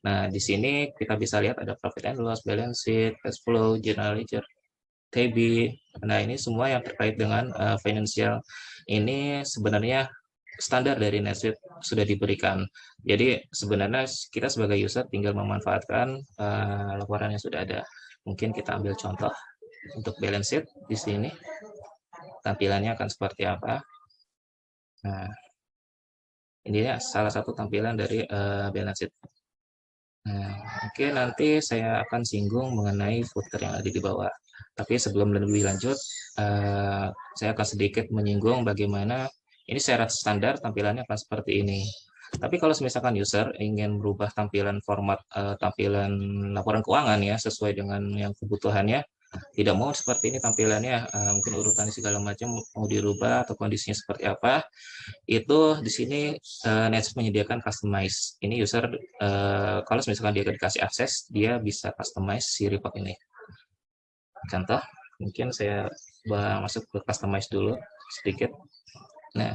Nah, di sini kita bisa lihat ada profit and loss, balance sheet, cash flow, general ledger, TB. Nah, ini semua yang terkait dengan finansial. Ini sebenarnya standar dari NetSuite sudah diberikan. Jadi sebenarnya kita sebagai user tinggal memanfaatkan laporan yang sudah ada. Mungkin kita ambil contoh untuk balance sheet di sini. Tampilannya akan seperti apa? Nah, ini ya salah satu tampilan dari balance sheet. Nah, oke, nanti saya akan singgung mengenai footer yang ada di bawah. Tapi sebelum lebih lanjut, saya akan sedikit menyinggung bagaimana ini secara standar tampilannya akan seperti ini. Tapi kalau misalkan user ingin merubah tampilan format tampilan laporan keuangan ya sesuai dengan yang kebutuhannya, tidak mau seperti ini tampilannya, mungkin urutannya segala macam mau dirubah atau kondisinya seperti apa, itu di sini NetSuite menyediakan customize. Ini user kalau misalkan dia dikasih akses, dia bisa customize si report ini. Contoh, mungkin saya masuk ke customize dulu sedikit. Nah,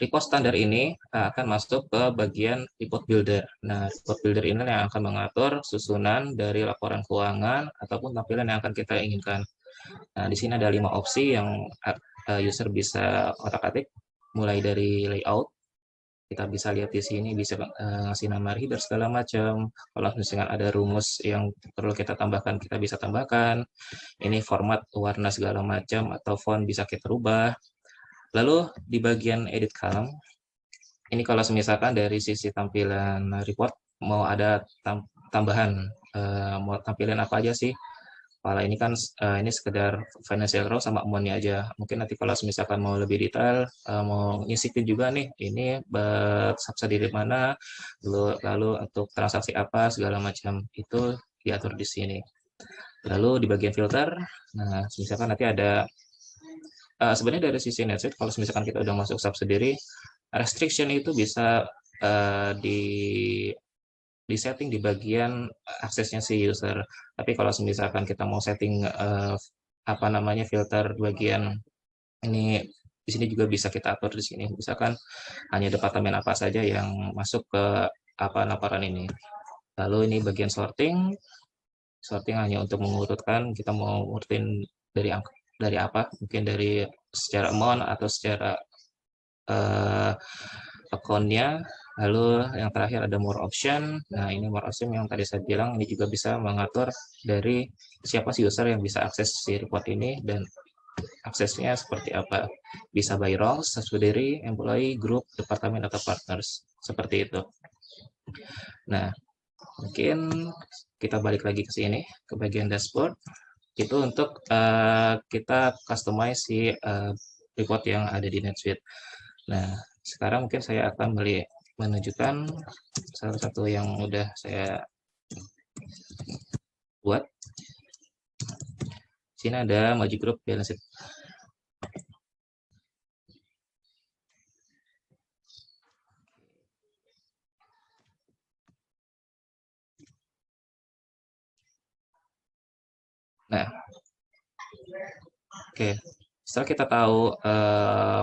report standar ini akan masuk ke bagian report builder. Nah, report builder ini yang akan mengatur susunan dari laporan keuangan ataupun tampilan yang akan kita inginkan. Nah, di sini ada 5 opsi yang user bisa otak-atik, mulai dari layout. Kita bisa lihat di sini, bisa ngasih nama reader segala macam. Kalau misalkan ada rumus yang perlu kita tambahkan, kita bisa tambahkan. Ini format, warna segala macam, atau font bisa kita rubah. Lalu di bagian edit column, ini kalau misalkan dari sisi tampilan report, mau ada tambahan, mau tampilan apa aja sih? Kalau ini kan ini sekedar financial row sama amonnya aja. Mungkin nanti kalau misalkan mau lebih detail, mau nyisipin juga nih, ini subsidiary mana, lalu untuk transaksi apa, segala macam, itu diatur di sini. Lalu di bagian filter, nah misalkan nanti ada, sebenarnya dari sisi NetSuite, kalau misalkan kita udah masuk subsidiary, restriction itu bisa di setting di bagian aksesnya si user. Tapi kalau misalkan kita mau setting apa namanya filter bagian ini, di sini juga bisa kita atur di sini. Misalkan hanya departemen apa saja yang masuk ke apa laporan ini. Lalu ini bagian sorting. Sorting hanya untuk mengurutkan kita mau urutin dari apa? Mungkin dari secara amount atau secara account-nya. Lalu yang terakhir ada more option. Nah, ini more option yang tadi saya bilang, ini juga bisa mengatur dari siapa sih user yang bisa akses si report ini dan aksesnya seperti apa. Bisa by roles, subsidiary, employee, group, departemen, atau partners. Seperti itu. Nah, mungkin kita balik lagi ke sini, ke bagian dashboard. Itu untuk kita customize si report yang ada di NetSuite. Nah, sekarang mungkin saya akan menunjukkan salah satu yang udah saya buat. Sini ada Maju Group Balance Sheet. Nah, oke. Setelah kita tahu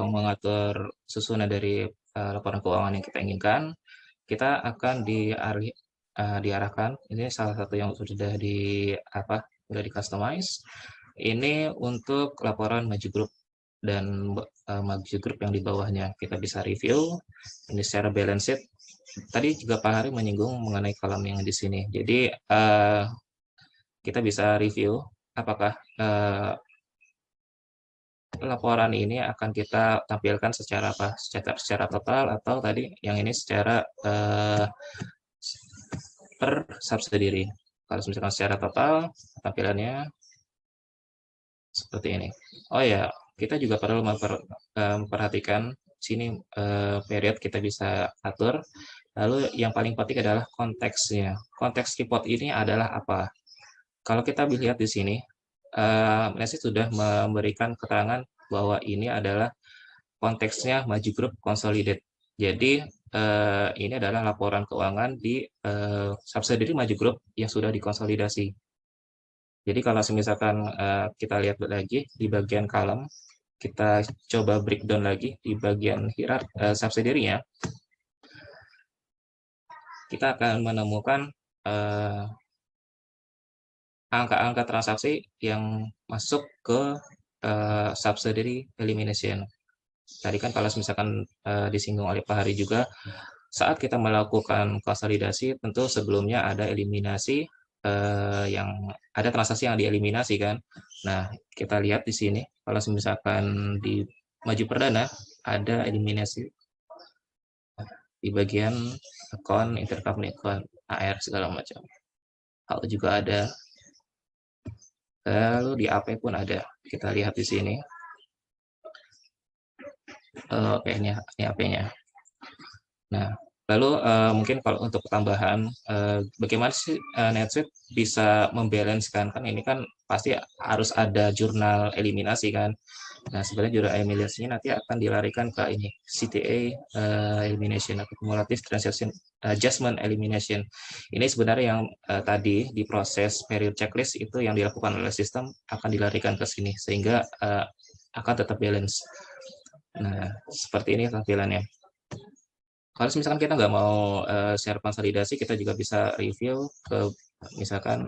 mengatur susunan dari laporan keuangan yang kita inginkan, kita akan diarahkan. Ini salah satu yang sudah sudah di customize. Ini untuk laporan Maju Group. dan maju grup yang di bawahnya. Kita bisa review ini secara balance sheet. Tadi juga Pak Hari menyinggung mengenai kolom yang di sini. Jadi kita bisa review apakah laporan ini akan kita tampilkan secara apa? Secara total atau tadi yang ini secara per subsidiary. Kalau misalkan secara total tampilannya seperti ini. Oh ya, kita juga perlu memperhatikan sini period kita bisa atur. Lalu yang paling penting adalah konteksnya. Konteks report ini adalah apa? Kalau kita lihat di sini, Nancy sudah memberikan keterangan bahwa ini adalah konteksnya maju grup consolidate. Jadi ini adalah laporan keuangan di subsidiary maju grup yang sudah dikonsolidasi. Jadi kalau misalkan kita lihat lagi di bagian kolom, kita coba breakdown lagi di bagian subsidiary-nya, kita akan menemukan angka-angka transaksi yang masuk ke subsidiary elimination. Tadi kan kalau misalkan disinggung oleh Pak Hari juga, saat kita melakukan konsolidasi, tentu sebelumnya ada eliminasi yang ada transaksi yang dieliminasi kan. Nah, kita lihat di sini kalau misalkan di maju perdana ada eliminasi di bagian account, intercompany account, AR segala macam. Hal juga ada. Lalu di AP pun ada. Kita lihat di sini. Oke, ini AP-nya. Nah, lalu mungkin kalau untuk tambahan, bagaimana sih NetSuite bisa membalancekan, kan ini kan pasti harus ada jurnal eliminasi kan. Nah, sebenarnya jurnal eliminasinya nanti akan dilarikan ke ini, CTA elimination atau cumulative transaction adjustment elimination. Ini sebenarnya yang tadi di proses period checklist itu yang dilakukan oleh sistem akan dilarikan ke sini, sehingga akan tetap balance. Nah, seperti ini tampilannya. Kalau misalkan kita nggak mau share konsolidasi, kita juga bisa review ke misalkan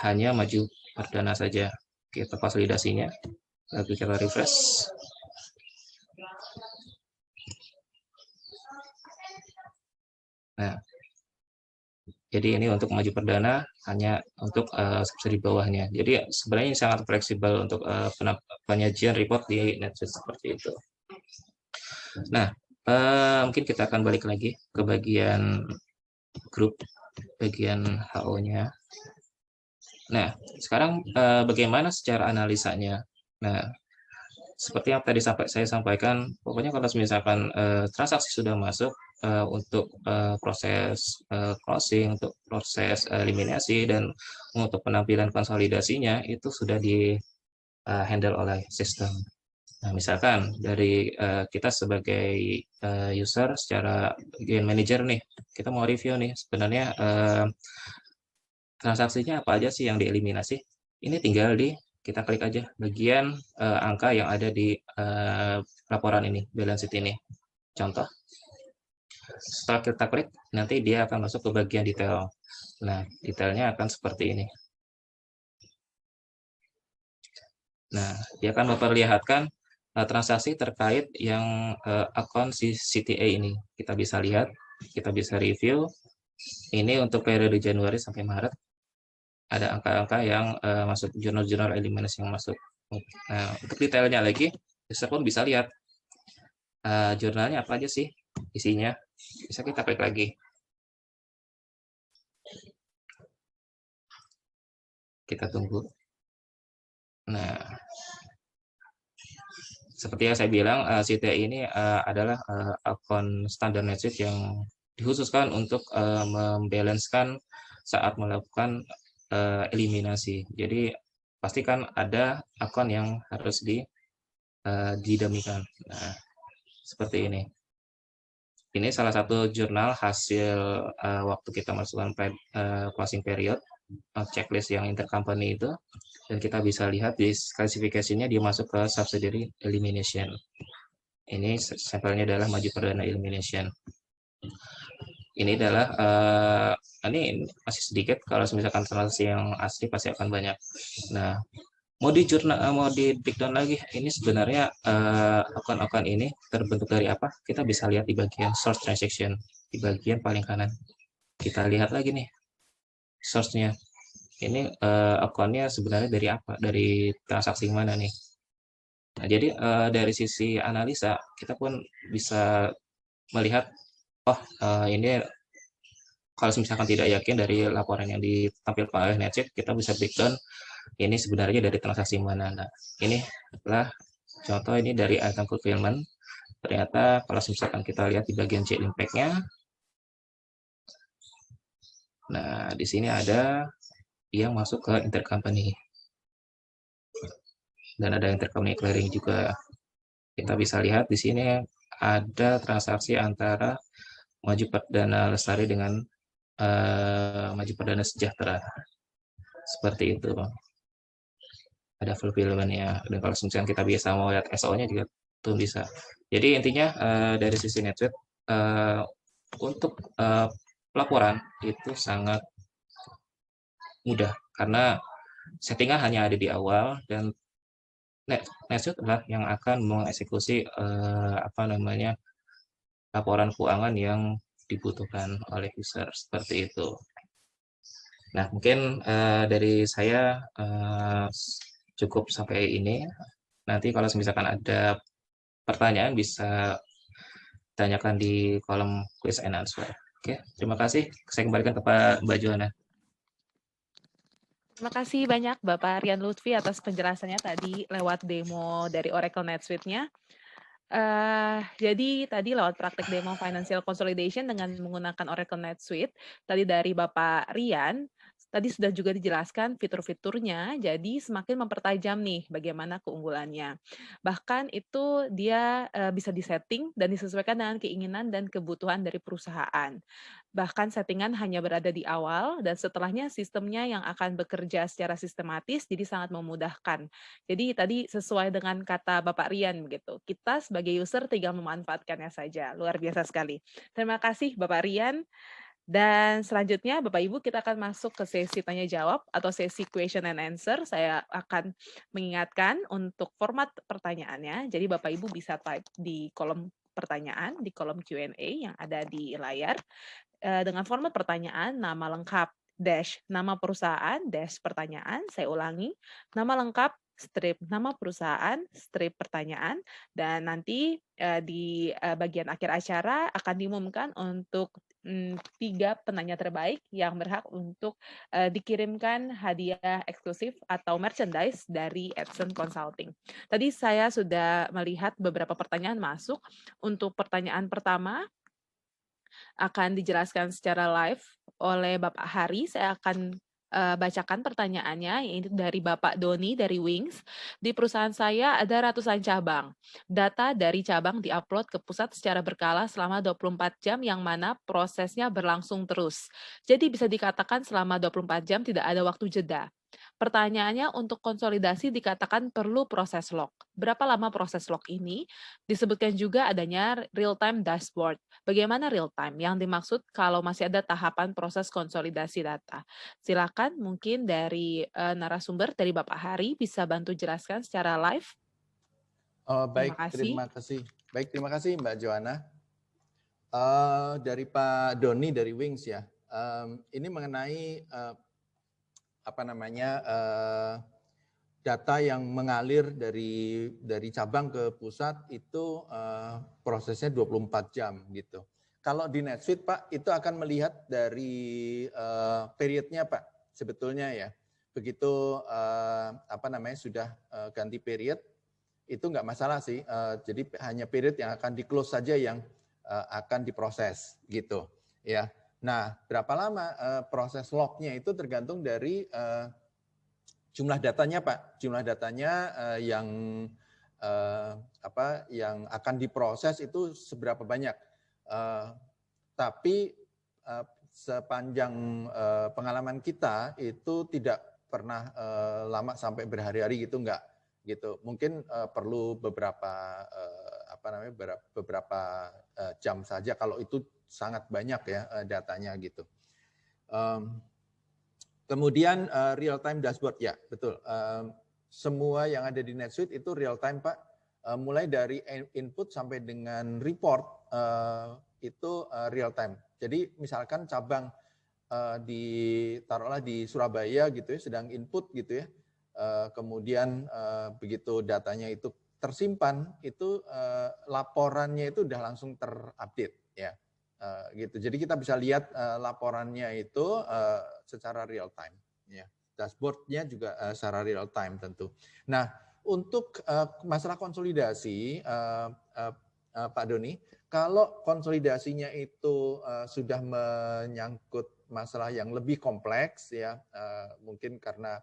hanya maju perdana saja. Kita konsolidasinya, lalu kita refresh. Nah, jadi ini untuk maju perdana hanya untuk subsidi bawahnya. Jadi sebenarnya ini sangat fleksibel untuk penyajian report di NetSuite seperti itu. Nah, mungkin kita akan balik lagi ke bagian grup, bagian HO-nya. Nah, sekarang bagaimana secara analisanya? Nah, seperti yang tadi saya sampaikan, pokoknya kalau misalkan transaksi sudah masuk untuk proses closing, untuk proses eliminasi, dan untuk penampilan konsolidasinya, itu sudah di handle oleh sistem. Nah, misalkan dari kita sebagai user secara bagian manager nih, kita mau review nih, sebenarnya transaksinya apa aja sih yang dieliminasi. Ini tinggal kita klik aja bagian angka yang ada di laporan ini, balance sheet ini. Contoh, setelah kita klik, nanti dia akan masuk ke bagian detail. Nah, detailnya akan seperti ini. Nah, dia akan memperlihatkan transaksi terkait yang akun CTA ini. Kita bisa lihat, kita bisa review. Ini untuk periode Januari sampai Maret. Ada angka-angka yang masuk, jurnal-jurnal eliminasi yang masuk. Nah, untuk detailnya lagi, user pun bisa lihat jurnalnya apa aja sih isinya. Bisa kita klik lagi. Kita tunggu. Nah, seperti yang saya bilang, CTA ini adalah akun standar NetSuite yang dikhususkan untuk membalancekan saat melakukan eliminasi. Jadi pastikan ada akun yang harus didamikan. Nah, seperti ini. Ini salah satu jurnal hasil waktu kita masukkan closing period checklist yang intercompany itu, dan kita bisa lihat di klasifikasinya dia masuk ke subsidiary elimination. Ini sampelnya adalah maju perdana elimination. Ini adalah ini masih sedikit, kalau misalkan transaksi yang asli pasti akan banyak. Nah, Mau di breakdown lagi, ini sebenarnya akun-akun ini terbentuk dari apa? Kita bisa lihat di bagian source transaction, di bagian paling kanan. Kita lihat lagi nih, source-nya. Ini akunnya sebenarnya dari apa? Dari transaksi mana nih? Nah, jadi dari sisi analisa, kita pun bisa melihat, oh ini kalau misalkan tidak yakin dari laporan yang ditampilkan oleh NetSuite, kita bisa breakdown ini sebenarnya dari transaksi mana. Nah, ini adalah contoh ini dari item fulfillment. Ternyata kalau misalkan kita lihat di bagian check impact-nya, nah di sini ada yang masuk ke intercompany dan ada intercompany clearing juga. Kita bisa lihat di sini ada transaksi antara Maju Perdana Lestari dengan Maju Perdana Sejahtera. Seperti itu. Ada fulfillment-nya. Dan kalau misalkan kita bisa mau lihat SO-nya juga tuh bisa. Jadi intinya dari sisi NetSuite untuk pelaporan itu sangat mudah karena settingan hanya ada di awal dan NetSuite adalah yang akan mengeksekusi apa namanya laporan keuangan yang dibutuhkan oleh user seperti itu. Nah, mungkin dari saya cukup sampai ini. Nanti kalau misalkan ada pertanyaan bisa tanyakan di kolom quiz and answer. Oke, terima kasih. Saya kembalikan ke Mbak Joanna. Terima kasih banyak Bapak Rian Lutfi atas penjelasannya tadi lewat demo dari Oracle NetSuite-nya. Jadi tadi lewat praktek demo Financial Consolidation dengan menggunakan Oracle NetSuite, tadi dari Bapak Rian, tadi sudah juga dijelaskan fitur-fiturnya, jadi semakin mempertajam nih bagaimana keunggulannya. Bahkan itu dia bisa disetting dan disesuaikan dengan keinginan dan kebutuhan dari perusahaan. Bahkan settingan hanya berada di awal dan setelahnya sistemnya yang akan bekerja secara sistematis, jadi sangat memudahkan. Jadi tadi sesuai dengan kata Bapak Rian begitu. Kita sebagai user tinggal memanfaatkannya saja. Luar biasa sekali. Terima kasih Bapak Rian. Dan selanjutnya Bapak Ibu kita akan masuk ke sesi tanya jawab atau sesi question and answer. Saya akan mengingatkan untuk format pertanyaannya. Jadi Bapak Ibu bisa type di kolom pertanyaan, di kolom Q&A yang ada di layar. Dengan format pertanyaan, nama lengkap, dash, nama perusahaan, dash pertanyaan, saya ulangi, nama lengkap, strip nama perusahaan, strip pertanyaan, dan nanti di bagian akhir acara akan diumumkan untuk 3 penanya terbaik yang berhak untuk dikirimkan hadiah eksklusif atau merchandise dari Edson Consulting. Tadi saya sudah melihat beberapa pertanyaan masuk. Untuk pertanyaan pertama, akan dijelaskan secara live oleh Bapak Hari. Saya akan bacakan pertanyaannya, yaitu dari Bapak Doni dari Wings. Di perusahaan saya ada ratusan cabang. Data dari cabang diupload ke pusat secara berkala selama 24 jam yang mana prosesnya berlangsung terus. Jadi bisa dikatakan selama 24 jam tidak ada waktu jeda. Pertanyaannya untuk konsolidasi dikatakan perlu proses log. Berapa lama proses log ini? Disebutkan juga adanya real-time dashboard. Bagaimana real-time? Yang dimaksud kalau masih ada tahapan proses konsolidasi data. Silakan mungkin dari narasumber, dari Bapak Hari, bisa bantu jelaskan secara live. Baik, terima kasih. Baik, terima kasih Mbak Joanna. Dari Pak Doni dari Wings ya. Ini mengenai data yang mengalir dari cabang ke pusat itu prosesnya 24 jam gitu. Kalau di NetSuite Pak itu akan melihat dari periodnya Pak sebetulnya ya. Begitu sudah ganti period itu nggak masalah sih. Jadi hanya period yang akan di-close saja yang akan diproses gitu ya. Nah, berapa lama proses lognya itu tergantung dari jumlah datanya, Pak. Jumlah datanya yang akan diproses itu seberapa banyak. Tapi sepanjang pengalaman kita itu tidak pernah lama sampai berhari-hari gitu, enggak gitu. Mungkin perlu beberapa jam saja kalau itu sangat banyak ya datanya gitu. Kemudian real time dashboard ya betul. semua yang ada di NetSuite itu real time Pak, mulai dari input sampai dengan report itu real time. Jadi misalkan cabang taruhlah di Surabaya gitu ya, sedang input gitu ya, kemudian begitu datanya itu tersimpan, itu laporannya itu udah langsung terupdate ya, gitu. Jadi kita bisa lihat laporannya itu secara real time ya. Dashboardnya juga secara real time tentu. Nah, untuk masalah konsolidasi, Pak Doni, kalau konsolidasinya itu sudah menyangkut masalah yang lebih kompleks ya, mungkin karena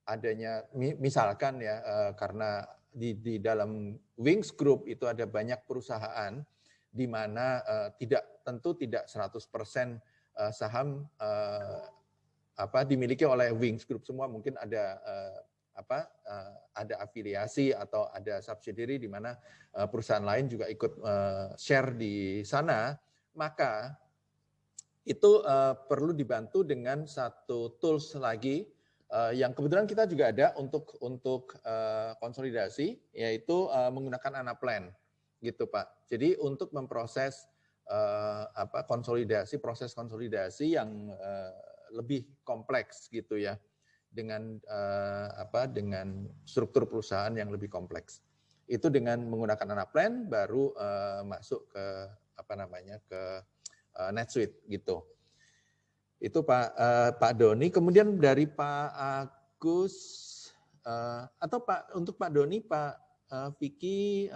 adanya misalkan ya, karena di dalam Wings Group itu ada banyak perusahaan di mana tentu tidak 100% saham dimiliki oleh Wings Group semua, mungkin ada ada afiliasi atau ada subsidiary di mana perusahaan lain juga ikut share di sana, maka itu perlu dibantu dengan satu tools lagi yang kebetulan kita juga ada untuk konsolidasi, yaitu menggunakan Anaplan gitu Pak. Jadi untuk memproses proses konsolidasi yang lebih kompleks gitu ya, dengan dengan struktur perusahaan yang lebih kompleks. Itu dengan menggunakan Anaplan baru masuk ke ke NetSuite gitu. Itu Pak Doni. Kemudian dari Pak Agus atau untuk Pak Doni, Pak Vicky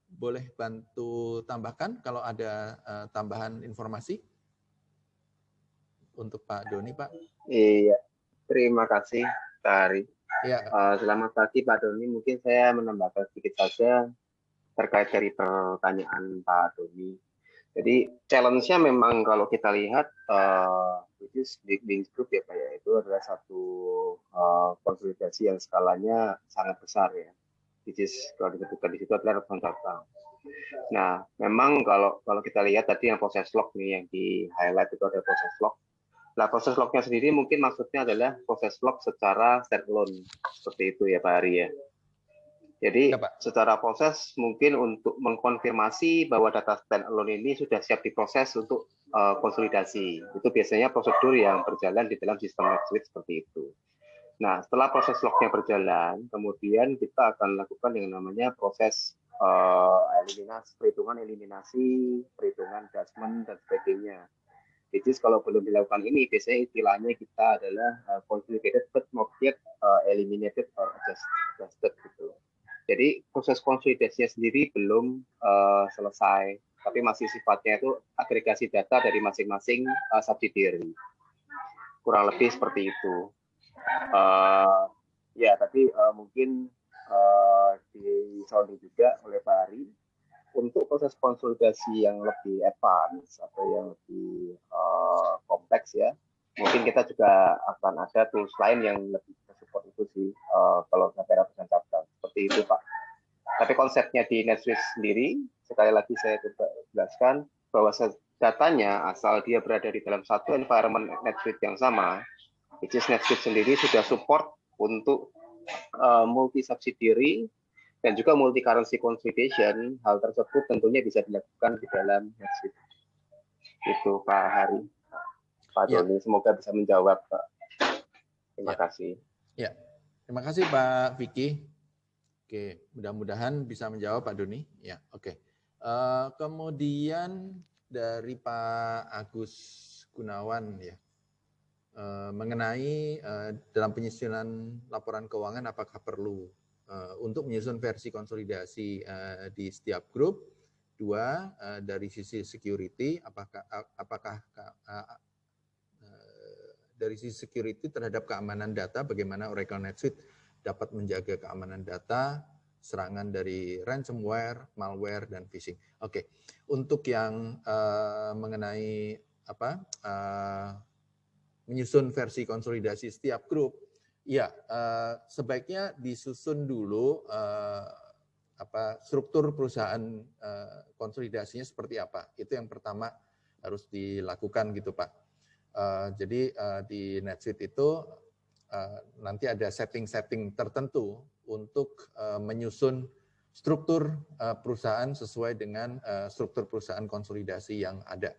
boleh bantu tambahkan kalau ada tambahan informasi untuk Pak Doni, Pak. Iya, terima kasih Pak Ari. Ya. Selamat pagi Pak Doni. Mungkin saya menambahkan sedikit saja terkait dari pertanyaan Pak Doni. Jadi challenge-nya memang kalau kita lihat which is Wings Group ya Pak ya, itu adalah satu konsolidasi yang skalanya sangat besar ya. Which is kalau disebutkan di situ adalah rekan datang. Nah, memang kalau kita lihat tadi yang proses log nih yang di highlight itu ada proses log. Nah, proses lognya sendiri mungkin maksudnya adalah proses log secara standalone seperti itu ya Pak Ari ya. Jadi secara proses mungkin untuk mengkonfirmasi bahwa data standalone ini sudah siap diproses untuk konsolidasi. Itu biasanya prosedur yang berjalan di dalam sistem NetSuite seperti itu. Nah, setelah proses lognya berjalan, kemudian kita akan lakukan yang namanya proses perhitungan eliminasi, perhitungan adjustment, dan sebagainya. Jadi kalau belum dilakukan ini, biasanya istilahnya kita adalah consolidated but not yet eliminated or adjusted gitu. Jadi proses konsolidasinya sendiri belum selesai, tapi masih sifatnya itu agregasi data dari masing-masing subsidiary. Kurang lebih seperti itu. Ya, tapi mungkin disounding juga oleh Pak Ari, untuk proses konsolidasi yang lebih advance atau yang lebih kompleks ya, mungkin kita juga akan ada tools lain yang lebih support itu sih kalau sampai ratusan cabang seperti itu Pak. Tapi konsepnya di NetSuite sendiri, sekali lagi saya coba jelaskan bahwa datanya asal dia berada di dalam satu environment NetSuite yang sama, which is NetSuite sendiri sudah support untuk multi subsidiary dan juga multi currency consolidation. Hal tersebut tentunya bisa dilakukan di dalam NetSuite. Itu Pak Hari, Pak Doni, semoga bisa menjawab Pak. Terima kasih. Ya, terima kasih Pak Vicky. Oke, mudah-mudahan bisa menjawab Pak Doni. Ya, oke. Kemudian dari Pak Agus Gunawan ya, mengenai dalam penyusunan laporan keuangan apakah perlu untuk menyusun versi konsolidasi di setiap grup. Dua, dari sisi security, apakah dari sisi security terhadap keamanan data, bagaimana Oracle NetSuite dapat menjaga keamanan data, serangan dari ransomware, malware, dan phishing. Oke, untuk yang mengenai menyusun versi konsolidasi setiap grup, ya sebaiknya disusun dulu struktur perusahaan konsolidasinya seperti apa. Itu yang pertama harus dilakukan gitu Pak. Jadi di NetSuite itu nanti ada setting-setting tertentu untuk menyusun struktur perusahaan sesuai dengan struktur perusahaan konsolidasi yang ada.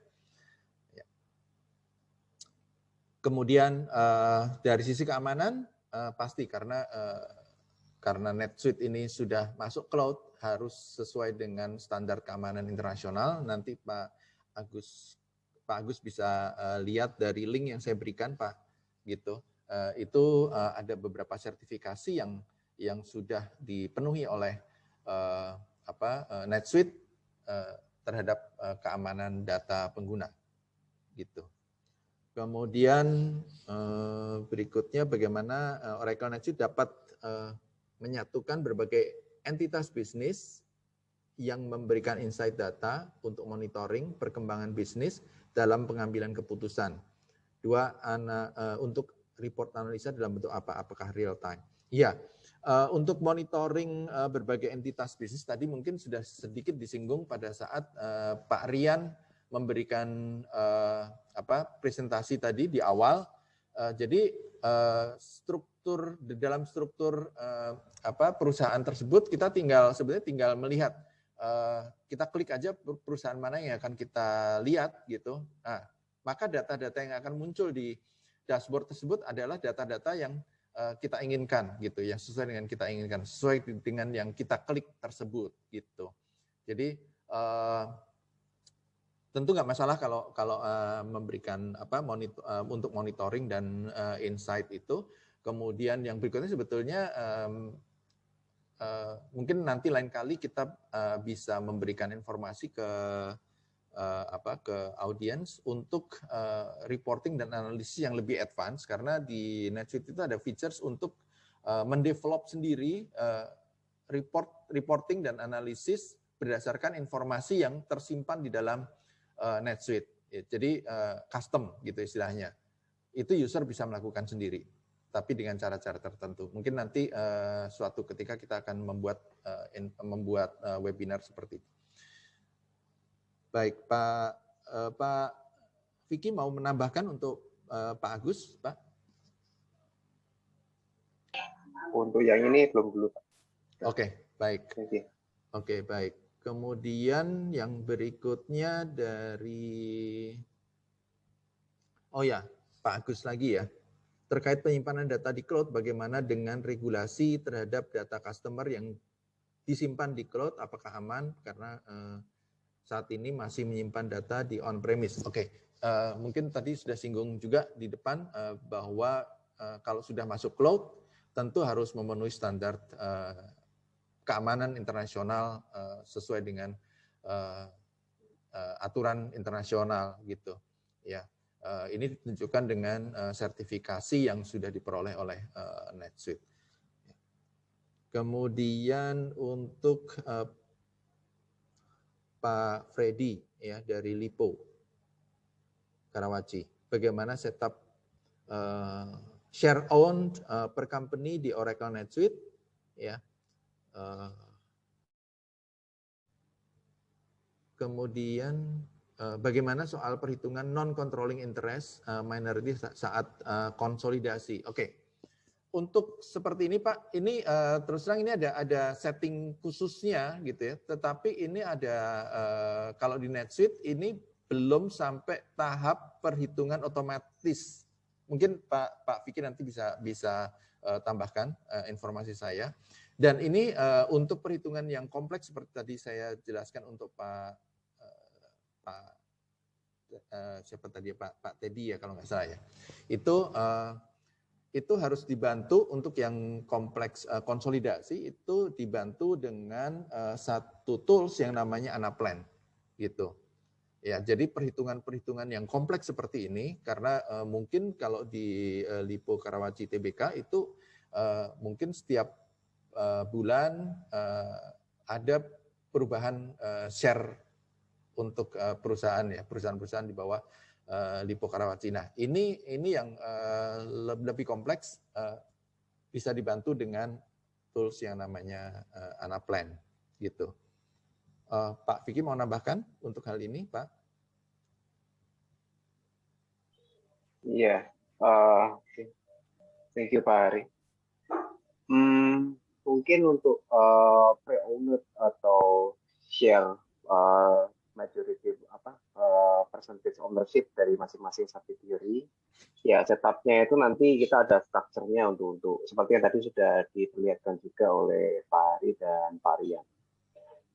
Kemudian dari sisi keamanan pasti karena NetSuite ini sudah masuk cloud harus sesuai dengan standar keamanan internasional. Nanti Pak Agus bisa lihat dari link yang saya berikan Pak, gitu. Itu ada beberapa sertifikasi yang sudah dipenuhi oleh NetSuite terhadap keamanan data pengguna, gitu. Kemudian berikutnya bagaimana Oracle NetSuite dapat menyatukan berbagai entitas bisnis yang memberikan insight data untuk monitoring perkembangan bisnis dalam pengambilan keputusan. Untuk report analisa dalam bentuk apa? Apakah real time? Iya, untuk monitoring berbagai entitas bisnis tadi mungkin sudah sedikit disinggung pada saat Pak Rian memberikan presentasi tadi di awal. Jadi dalam struktur perusahaan tersebut kita sebenarnya tinggal melihat, kita klik aja perusahaan mana yang akan kita lihat gitu. Nah, maka data-data yang akan muncul di dashboard tersebut adalah data-data yang kita inginkan gitu, yang sesuai dengan kita inginkan, sesuai dengan yang kita klik tersebut gitu. Jadi tentu nggak masalah kalau memberikan untuk monitoring dan insight itu. Kemudian yang berikutnya sebetulnya mungkin nanti lain kali kita bisa memberikan informasi ke audiens untuk reporting dan analisis yang lebih advance, karena di NetSuite itu ada features untuk mendevelop sendiri reporting dan analisis berdasarkan informasi yang tersimpan di dalam NetSuite. Jadi custom gitu istilahnya. Itu user bisa melakukan sendiri, tapi dengan cara-cara tertentu. Mungkin nanti suatu ketika kita akan membuat webinar seperti itu. Baik, Pak Vicky mau menambahkan untuk Pak Agus, Pak? Untuk yang ini belum dulu, Pak. Oke, baik. Oke, baik. Kemudian yang berikutnya dari, Pak Agus lagi ya. Terkait penyimpanan data di cloud, bagaimana dengan regulasi terhadap data customer yang disimpan di cloud, apakah aman? Karena saat ini masih menyimpan data di on-premise. Oke, mungkin tadi sudah singgung juga di depan bahwa kalau sudah masuk cloud, tentu harus memenuhi standar keamanan internasional sesuai dengan aturan internasional gitu. Ya, ini ditunjukkan dengan sertifikasi yang sudah diperoleh oleh NetSuite. Kemudian untuk Pak Freddy ya dari Lipo Karawaci, bagaimana setup share own per company di Oracle NetSuite ya. Kemudian bagaimana soal perhitungan non-controlling interest minority saat konsolidasi. Oke. Untuk seperti ini Pak, ini terus terang ini ada setting khususnya gitu ya. Tetapi ini ada kalau di NetSuite ini belum sampai tahap perhitungan otomatis. Mungkin Pak Vicky nanti bisa tambahkan informasi saya. Dan ini untuk perhitungan yang kompleks seperti tadi saya jelaskan untuk siapa tadi Pak Teddy ya kalau nggak salah ya. Itu harus dibantu untuk yang kompleks konsolidasi, itu dibantu dengan satu tools yang namanya Anaplan gitu. Ya, jadi perhitungan-perhitungan yang kompleks seperti ini karena mungkin kalau di Lipo Karawaci TBK itu mungkin setiap bulan ada perubahan share untuk perusahaan-perusahaan di bawah Lipo Karawaci. Nah, ini yang lebih kompleks bisa dibantu dengan tools yang namanya Anaplan gitu. Pak Vicky mau nambahkan untuk hal ini, Pak? Iya. Thank you Pak Ari. Mungkin untuk pre-owned atau share majority percentage ownership dari masing-masing subsidiary, ya setupnya itu nanti kita ada strukturnya untuk seperti yang tadi sudah diperlihatkan juga oleh Pak Ari dan Pak Rian.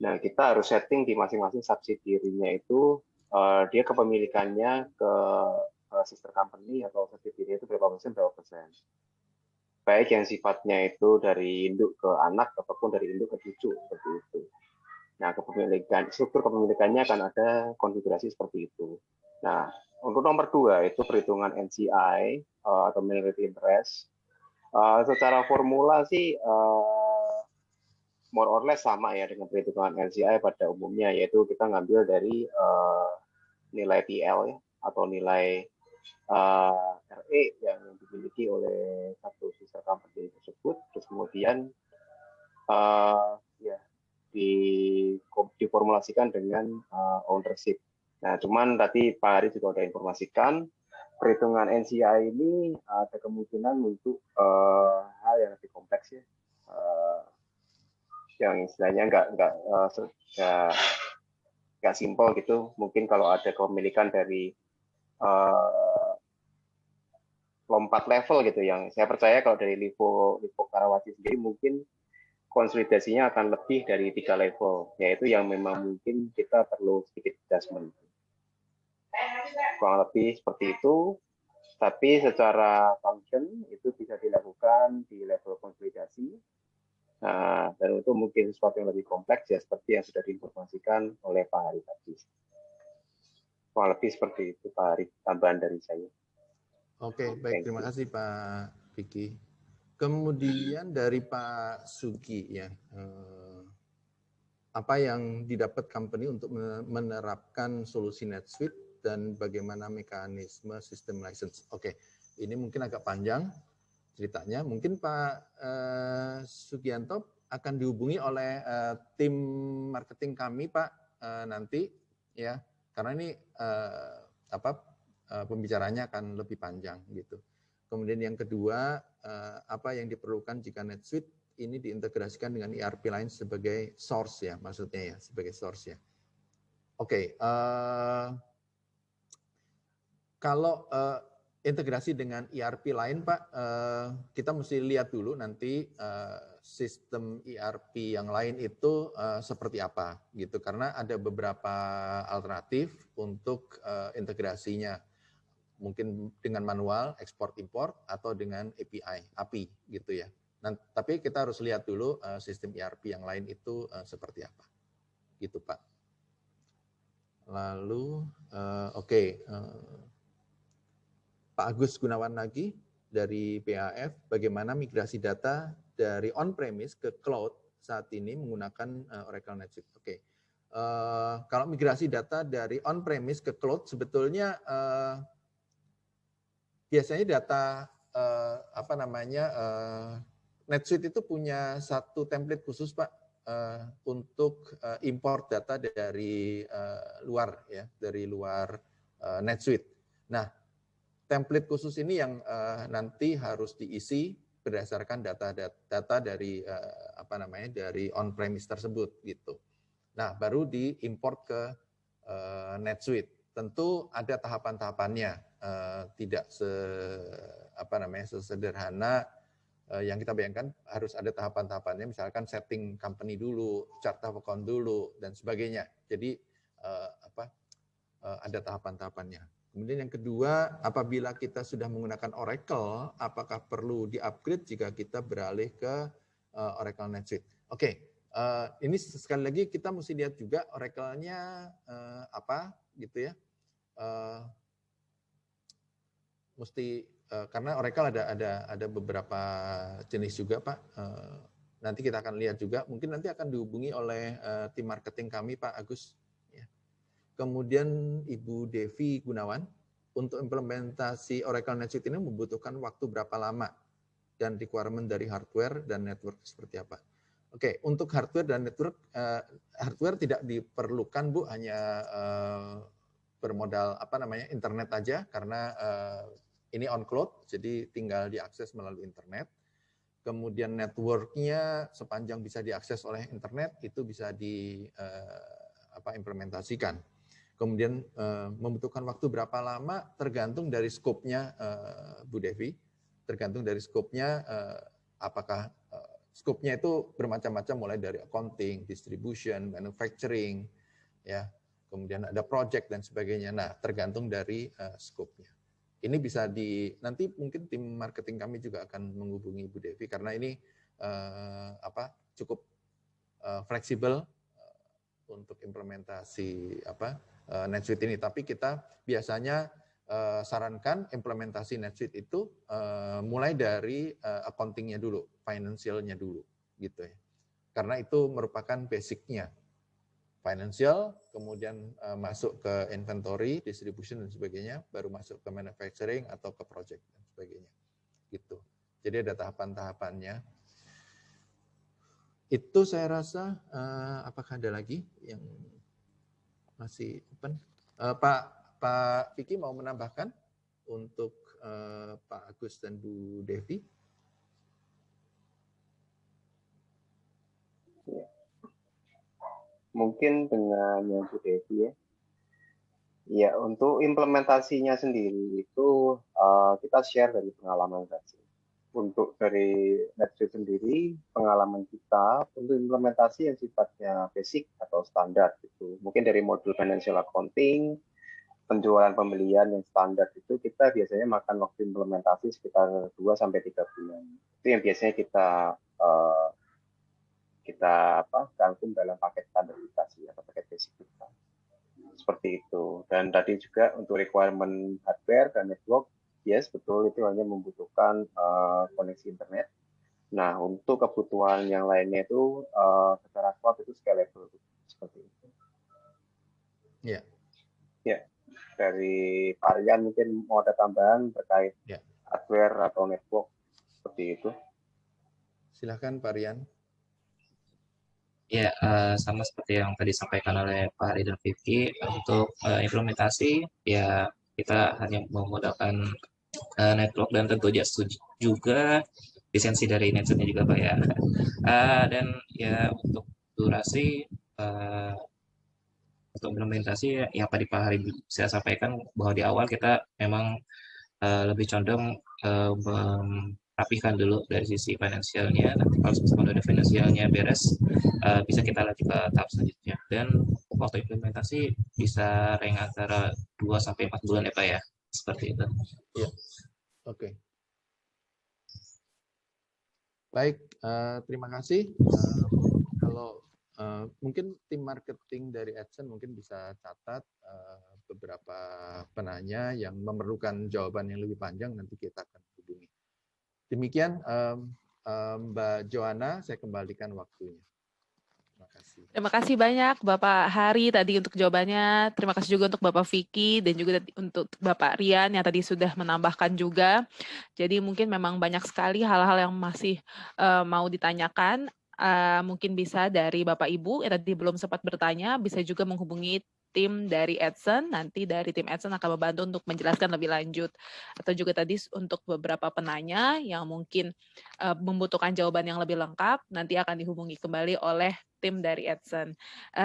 Nah, kita harus setting di masing-masing subsidiary-nya itu dia kepemilikannya ke sister company atau subsidiary itu berapa persen. Baik yang sifatnya itu dari induk ke anak ataupun dari induk ke cucu seperti itu. Nah, struktur kepemilikannya akan ada konfigurasi seperti itu. Nah, untuk nomor 2 itu perhitungan NCI atau minority interest. Secara formula sih more or less sama ya dengan perhitungan NCI pada umumnya, yaitu kita ngambil dari nilai PL ya, atau nilai RE yang dimiliki oleh satu sister company tersebut, terus kemudian ya diformulasikan dengan ownership. Nah, cuman tadi Pak Ari juga sudah informasikan perhitungan NCI ini ada kemungkinan untuk hal yang lebih kompleks ya, yang istilahnya nggak simpel gitu. Mungkin kalau ada kepemilikan dari lompat level gitu, yang saya percaya kalau dari Livo Karawaci sendiri mungkin konsolidasinya akan lebih dari 3 level, yaitu yang memang mungkin kita perlu sedikit adjustment. Kurang lebih seperti itu, tapi secara function itu bisa dilakukan di level konsolidasi. Nah, dan itu mungkin sesuatu yang lebih kompleks ya, seperti yang sudah diinformasikan oleh Pak Hari tadi. Kurang lebih seperti itu Pak Hari, tambahan dari saya. Oke, baik, terima kasih Pak Vicky. Kemudian dari Pak Sugi ya, apa yang didapat company untuk menerapkan solusi NetSuite dan bagaimana mekanisme sistem license? Oke, ini mungkin agak panjang ceritanya. Mungkin Pak Sugianto akan dihubungi oleh tim marketing kami Pak nanti ya, karena ini pembicaranya akan lebih panjang gitu. Kemudian yang kedua, apa yang diperlukan jika NetSuite ini diintegrasikan dengan ERP lain sebagai source ya, maksudnya ya, sebagai source ya. Oke, kalau integrasi dengan ERP lain Pak, kita mesti lihat dulu nanti sistem ERP yang lain itu seperti apa gitu, karena ada beberapa alternatif untuk integrasinya. Mungkin dengan manual, ekspor import atau dengan API gitu ya. Nah, tapi kita harus lihat dulu sistem ERP yang lain itu seperti apa, gitu Pak. Lalu, Pak Agus Gunawan lagi dari PAF, bagaimana migrasi data dari on-premise ke cloud saat ini menggunakan Oracle NetSuite. Oke, kalau migrasi data dari on-premise ke cloud sebetulnya biasanya data NetSuite itu punya satu template khusus Pak untuk import data dari luar ya, dari luar NetSuite. Nah, template khusus ini yang nanti harus diisi berdasarkan data dari dari on-premise tersebut gitu. Nah, baru diimport ke NetSuite. Tentu ada tahapan-tahapannya, tidak sesederhana yang kita bayangkan. Harus ada tahapan-tahapannya, misalkan setting company dulu, chart of account dulu, dan sebagainya. Jadi ada tahapan-tahapannya. Kemudian yang kedua, apabila kita sudah menggunakan Oracle, apakah perlu di-upgrade jika kita beralih ke Oracle NetSuite? Oke, ini sekali lagi kita mesti lihat juga Oracle-nya apa gitu ya. Karena Oracle ada beberapa jenis juga Pak. Nanti kita akan lihat juga, mungkin nanti akan dihubungi oleh tim marketing kami Pak Agus. Kemudian Ibu Devi Gunawan, untuk implementasi Oracle NetSuite ini membutuhkan waktu berapa lama dan requirement dari hardware dan network seperti apa? Oke, untuk hardware dan network, hardware tidak diperlukan Bu, hanya bermodal internet aja, karena ini on cloud, jadi tinggal diakses melalui internet. Kemudian network-nya sepanjang bisa diakses oleh internet itu bisa implementasikan. Kemudian membutuhkan waktu berapa lama tergantung dari skopnya Bu Devi, tergantung dari skopnya apakah skopnya itu bermacam-macam mulai dari accounting, distribution, manufacturing, ya, kemudian ada project dan sebagainya. Nah, tergantung dari skopnya. Ini bisa nanti mungkin tim marketing kami juga akan menghubungi Bu Devi karena ini cukup fleksibel untuk implementasi NetSuite ini. Tapi kita biasanya sarankan implementasi NetSuite itu mulai dari accounting-nya dulu, financial-nya dulu, gitu ya. Karena itu merupakan basic-nya. Financial, kemudian masuk ke inventory, distribution dan sebagainya, baru masuk ke manufacturing atau ke project dan sebagainya. Gitu. Jadi ada tahapan-tahapannya. Itu saya rasa, apakah ada lagi yang masih open? Pak Vicky mau menambahkan untuk Pak Agus dan Bu Devi? Mungkin dengan yang Bu Devi ya. Ya, untuk implementasinya sendiri itu kita share dari pengalaman saja. Untuk dari NetSuite sendiri, pengalaman kita untuk implementasi yang sifatnya basic atau standar gitu. Mungkin dari modul financial accounting, penjualan pembelian yang standar itu kita biasanya makan waktu implementasi sekitar 2-3 bulan. Itu yang biasanya kita rangkum dalam paket standarisasi atau paket basic kita. Seperti itu. Dan tadi juga untuk requirement hardware dan network, yes, betul, itu hanya membutuhkan koneksi internet. Nah, untuk kebutuhan yang lainnya itu secara cloud itu scalable. Seperti itu. Ya. Ya, dari Pak Rian mungkin mau ada tambahan terkait hardware atau network, seperti itu. Silakan Pak Rian. Ya, sama seperti yang tadi disampaikan oleh Pak Hari dan Vicky, untuk implementasi, ya kita hanya memudahkan network dan tentu juga lisensi dari NetSuite-nya juga Pak ya. Dan ya untuk durasi, untuk implementasi yang tadi Pak Hari saya sampaikan bahwa di awal kita memang lebih condong merapikan dulu dari sisi finansialnya. Nanti kalau sudah ada finansialnya beres, bisa kita lanjut ke tahap selanjutnya. Dan waktu implementasi bisa range antara 2-4 bulan ya Pak ya, seperti itu. Ya, oke. Baik, terima kasih. Kalau mungkin tim marketing dari AdSense mungkin bisa catat beberapa penanya yang memerlukan jawaban yang lebih panjang, nanti kita akan hubungi. Demikian Mbak Joanna, saya kembalikan waktunya. Terima kasih. Terima kasih banyak Bapak Hari tadi untuk jawabannya. Terima kasih juga untuk Bapak Vicky dan juga untuk Bapak Rian yang tadi sudah menambahkan juga. Jadi mungkin memang banyak sekali hal-hal yang masih mau ditanyakan. Mungkin bisa dari Bapak Ibu yang tadi belum sempat bertanya, bisa juga menghubungi tim dari AdSense, nanti dari tim AdSense akan membantu untuk menjelaskan lebih lanjut. Atau juga tadi untuk beberapa penanya yang mungkin membutuhkan jawaban yang lebih lengkap, nanti akan dihubungi kembali oleh tim dari AdSense.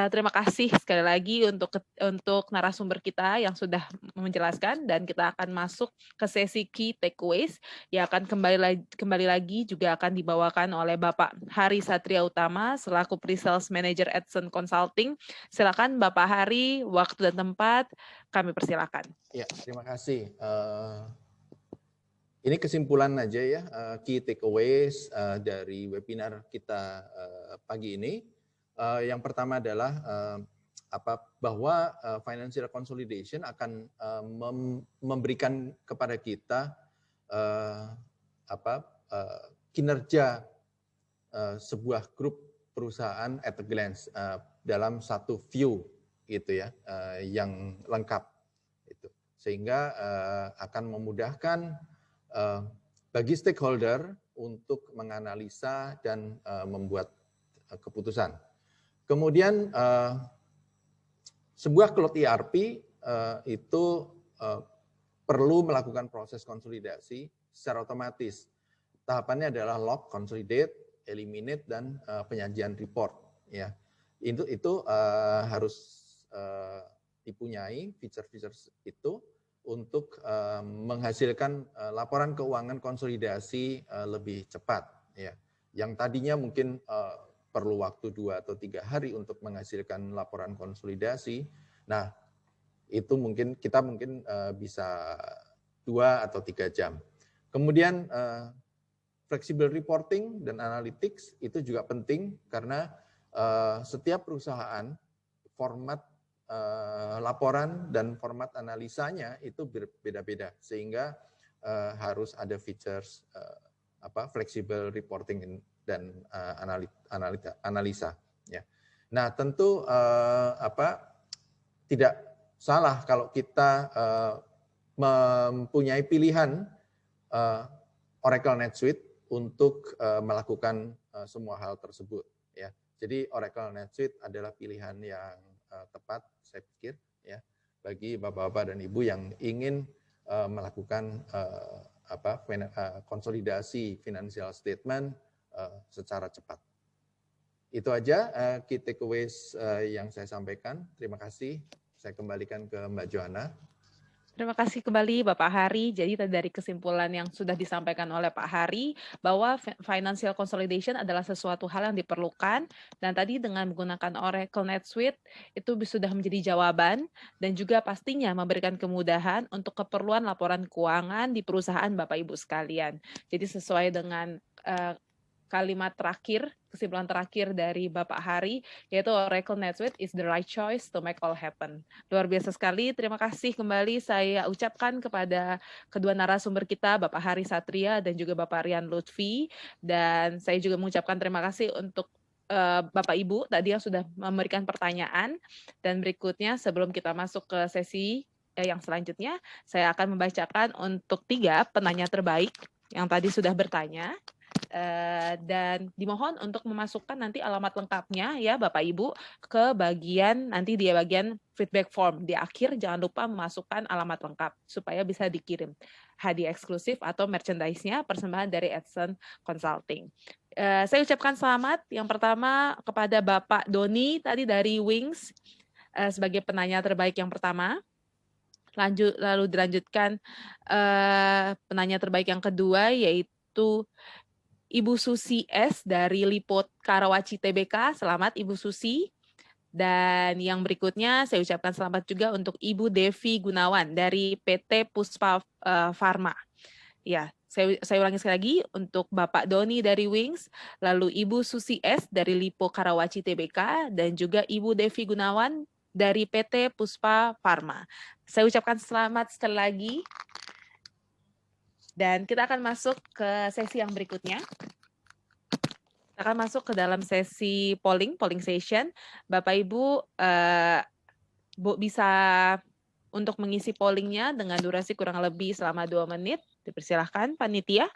Terima kasih sekali lagi untuk narasumber kita yang sudah menjelaskan, dan kita akan masuk ke sesi key takeaways yang akan kembali lagi juga akan dibawakan oleh Bapak Hari Satria Utama selaku Pre-Sales Manager AdSense Consulting. Silakan Bapak Hari, waktu dan tempat kami persilakan. Ya, terima kasih. Ini kesimpulan aja ya, key takeaways dari webinar kita pagi ini. Yang pertama adalah bahwa financial consolidation akan memberikan kepada kita kinerja sebuah grup perusahaan at a glance dalam satu view gitu ya, yang lengkap itu, sehingga akan memudahkan bagi stakeholder untuk menganalisa dan membuat keputusan. Kemudian sebuah cloud ERP itu perlu melakukan proses konsolidasi secara otomatis. Tahapannya adalah log, consolidate, eliminate, dan penyajian report. Ya, itu harus dipunyai feature-feature itu untuk menghasilkan laporan keuangan konsolidasi lebih cepat. Ya, yang tadinya mungkin perlu waktu 2 atau 3 hari untuk menghasilkan laporan konsolidasi. Nah, itu kita mungkin bisa 2 atau 3 jam. Kemudian flexible reporting dan analytics itu juga penting karena setiap perusahaan format laporan dan format analisanya itu berbeda-beda sehingga harus ada features flexible reporting dan analisa. Ya. Nah tentu tidak salah kalau kita mempunyai pilihan Oracle NetSuite untuk melakukan semua hal tersebut. Ya, jadi Oracle NetSuite adalah pilihan yang tepat, saya pikir, ya, bagi bapak-bapak dan ibu yang ingin melakukan konsolidasi financial statement secara cepat. Itu aja key takeaways yang saya sampaikan. Terima kasih. Saya kembalikan ke Mbak Joanna. Terima kasih kembali Bapak Hari. Jadi dari kesimpulan yang sudah disampaikan oleh Pak Hari bahwa financial consolidation adalah sesuatu hal yang diperlukan dan tadi dengan menggunakan Oracle NetSuite itu sudah menjadi jawaban dan juga pastinya memberikan kemudahan untuk keperluan laporan keuangan di perusahaan Bapak Ibu sekalian. Jadi sesuai dengan kalimat terakhir, kesimpulan terakhir dari Bapak Hari, yaitu Oracle NetSuite is the right choice to make all happen. Luar biasa sekali, terima kasih kembali saya ucapkan kepada kedua narasumber kita, Bapak Hari Satria dan juga Bapak Rian Lutfi, dan saya juga mengucapkan terima kasih untuk Bapak Ibu tadi yang sudah memberikan pertanyaan, dan berikutnya sebelum kita masuk ke sesi yang selanjutnya, saya akan membacakan untuk 3 penanya terbaik yang tadi sudah bertanya. Dan dimohon untuk memasukkan nanti alamat lengkapnya ya Bapak Ibu ke bagian nanti di bagian feedback form di akhir, jangan lupa memasukkan alamat lengkap supaya bisa dikirim hadiah eksklusif atau merchandise-nya persembahan dari Edson Consulting. Saya ucapkan selamat yang pertama kepada Bapak Doni tadi dari Wings sebagai penanya terbaik yang pertama. Lalu dilanjutkan penanya terbaik yang kedua yaitu Ibu Susi S. dari Lipo Karawaci Tbk, selamat Ibu Susi. Dan yang berikutnya saya ucapkan selamat juga untuk Ibu Devi Gunawan dari PT Puspa Pharma. Ya, saya ulangi sekali lagi untuk Bapak Doni dari Wings, lalu Ibu Susi S. dari Lipo Karawaci Tbk, dan juga Ibu Devi Gunawan dari PT Puspa Pharma. Saya ucapkan selamat sekali lagi. Dan kita akan masuk ke sesi yang berikutnya. Kita akan masuk ke dalam sesi polling session. Bapak Ibu bisa untuk mengisi pollingnya dengan durasi kurang lebih selama 2 menit. Dipersilahkan panitia.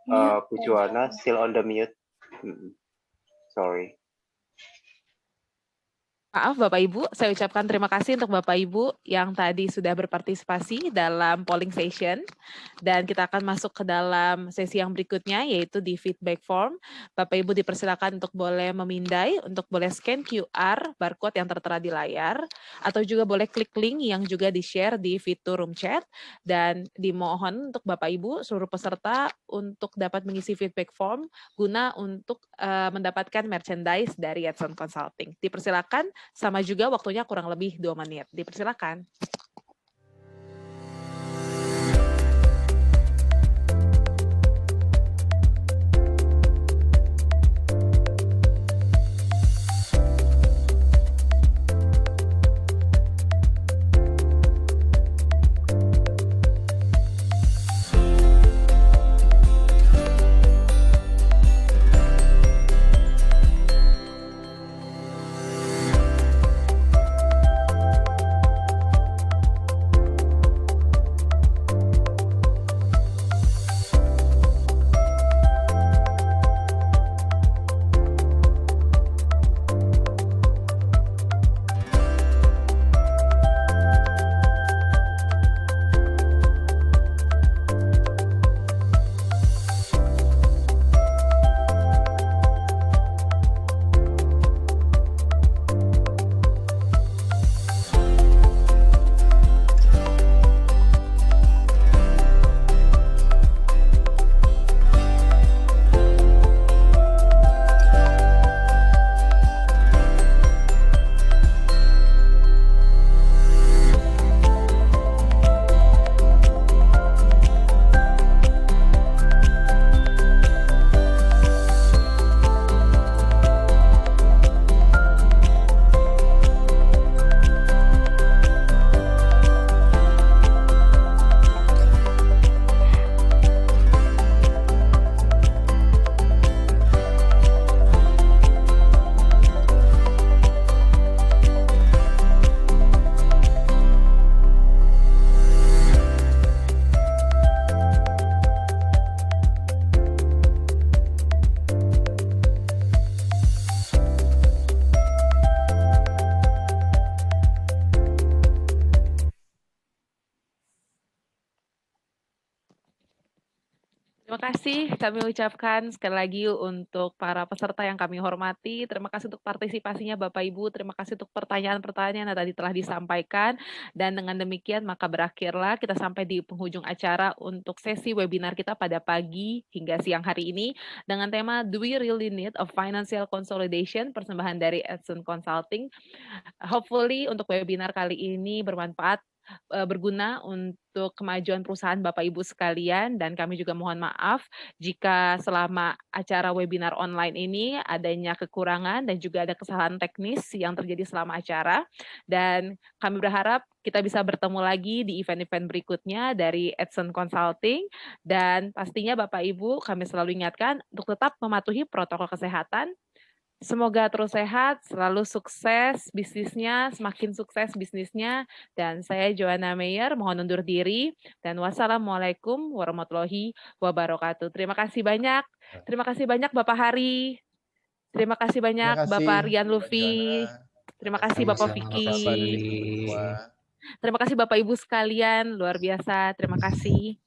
Bu Joanna still on the mute. Sorry. Maaf Bapak Ibu, saya ucapkan terima kasih untuk Bapak Ibu yang tadi sudah berpartisipasi dalam polling session. Dan kita akan masuk ke dalam sesi yang berikutnya, yaitu di feedback form. Bapak Ibu dipersilakan untuk boleh memindai, untuk boleh scan QR, barcode yang tertera di layar, atau juga boleh klik link yang juga di-share di fitur room chat. Dan dimohon untuk Bapak Ibu, seluruh peserta untuk dapat mengisi feedback form guna untuk mendapatkan merchandise dari Edson Consulting. Dipersilakan. Sama juga waktunya kurang lebih 2 menit. Dipersilakan. Terima kasih kami ucapkan sekali lagi untuk para peserta yang kami hormati. Terima kasih untuk partisipasinya Bapak Ibu. Terima kasih untuk pertanyaan-pertanyaan yang tadi telah disampaikan. Dan dengan demikian maka berakhirlah kita sampai di penghujung acara untuk sesi webinar kita pada pagi hingga siang hari ini dengan tema Do We Really Need a Financial Consolidation? Persembahan dari Edson Consulting. Hopefully untuk webinar kali ini bermanfaat, berguna untuk kemajuan perusahaan Bapak Ibu sekalian, dan kami juga mohon maaf jika selama acara webinar online ini adanya kekurangan dan juga ada kesalahan teknis yang terjadi selama acara, dan kami berharap kita bisa bertemu lagi di event-event berikutnya dari Edson Consulting, dan pastinya Bapak Ibu kami selalu ingatkan untuk tetap mematuhi protokol kesehatan. Semoga terus sehat, selalu sukses bisnisnya, semakin sukses bisnisnya. Dan saya Joanna Meyer, mohon undur diri. Dan wassalamualaikum warahmatullahi wabarakatuh. Terima kasih banyak. Terima kasih banyak Bapak Hari. Terima kasih banyak Bapak Rian Luffy. Terima kasih Bapak Vicky. Terima kasih Bapak Ibu sekalian, luar biasa. Terima kasih.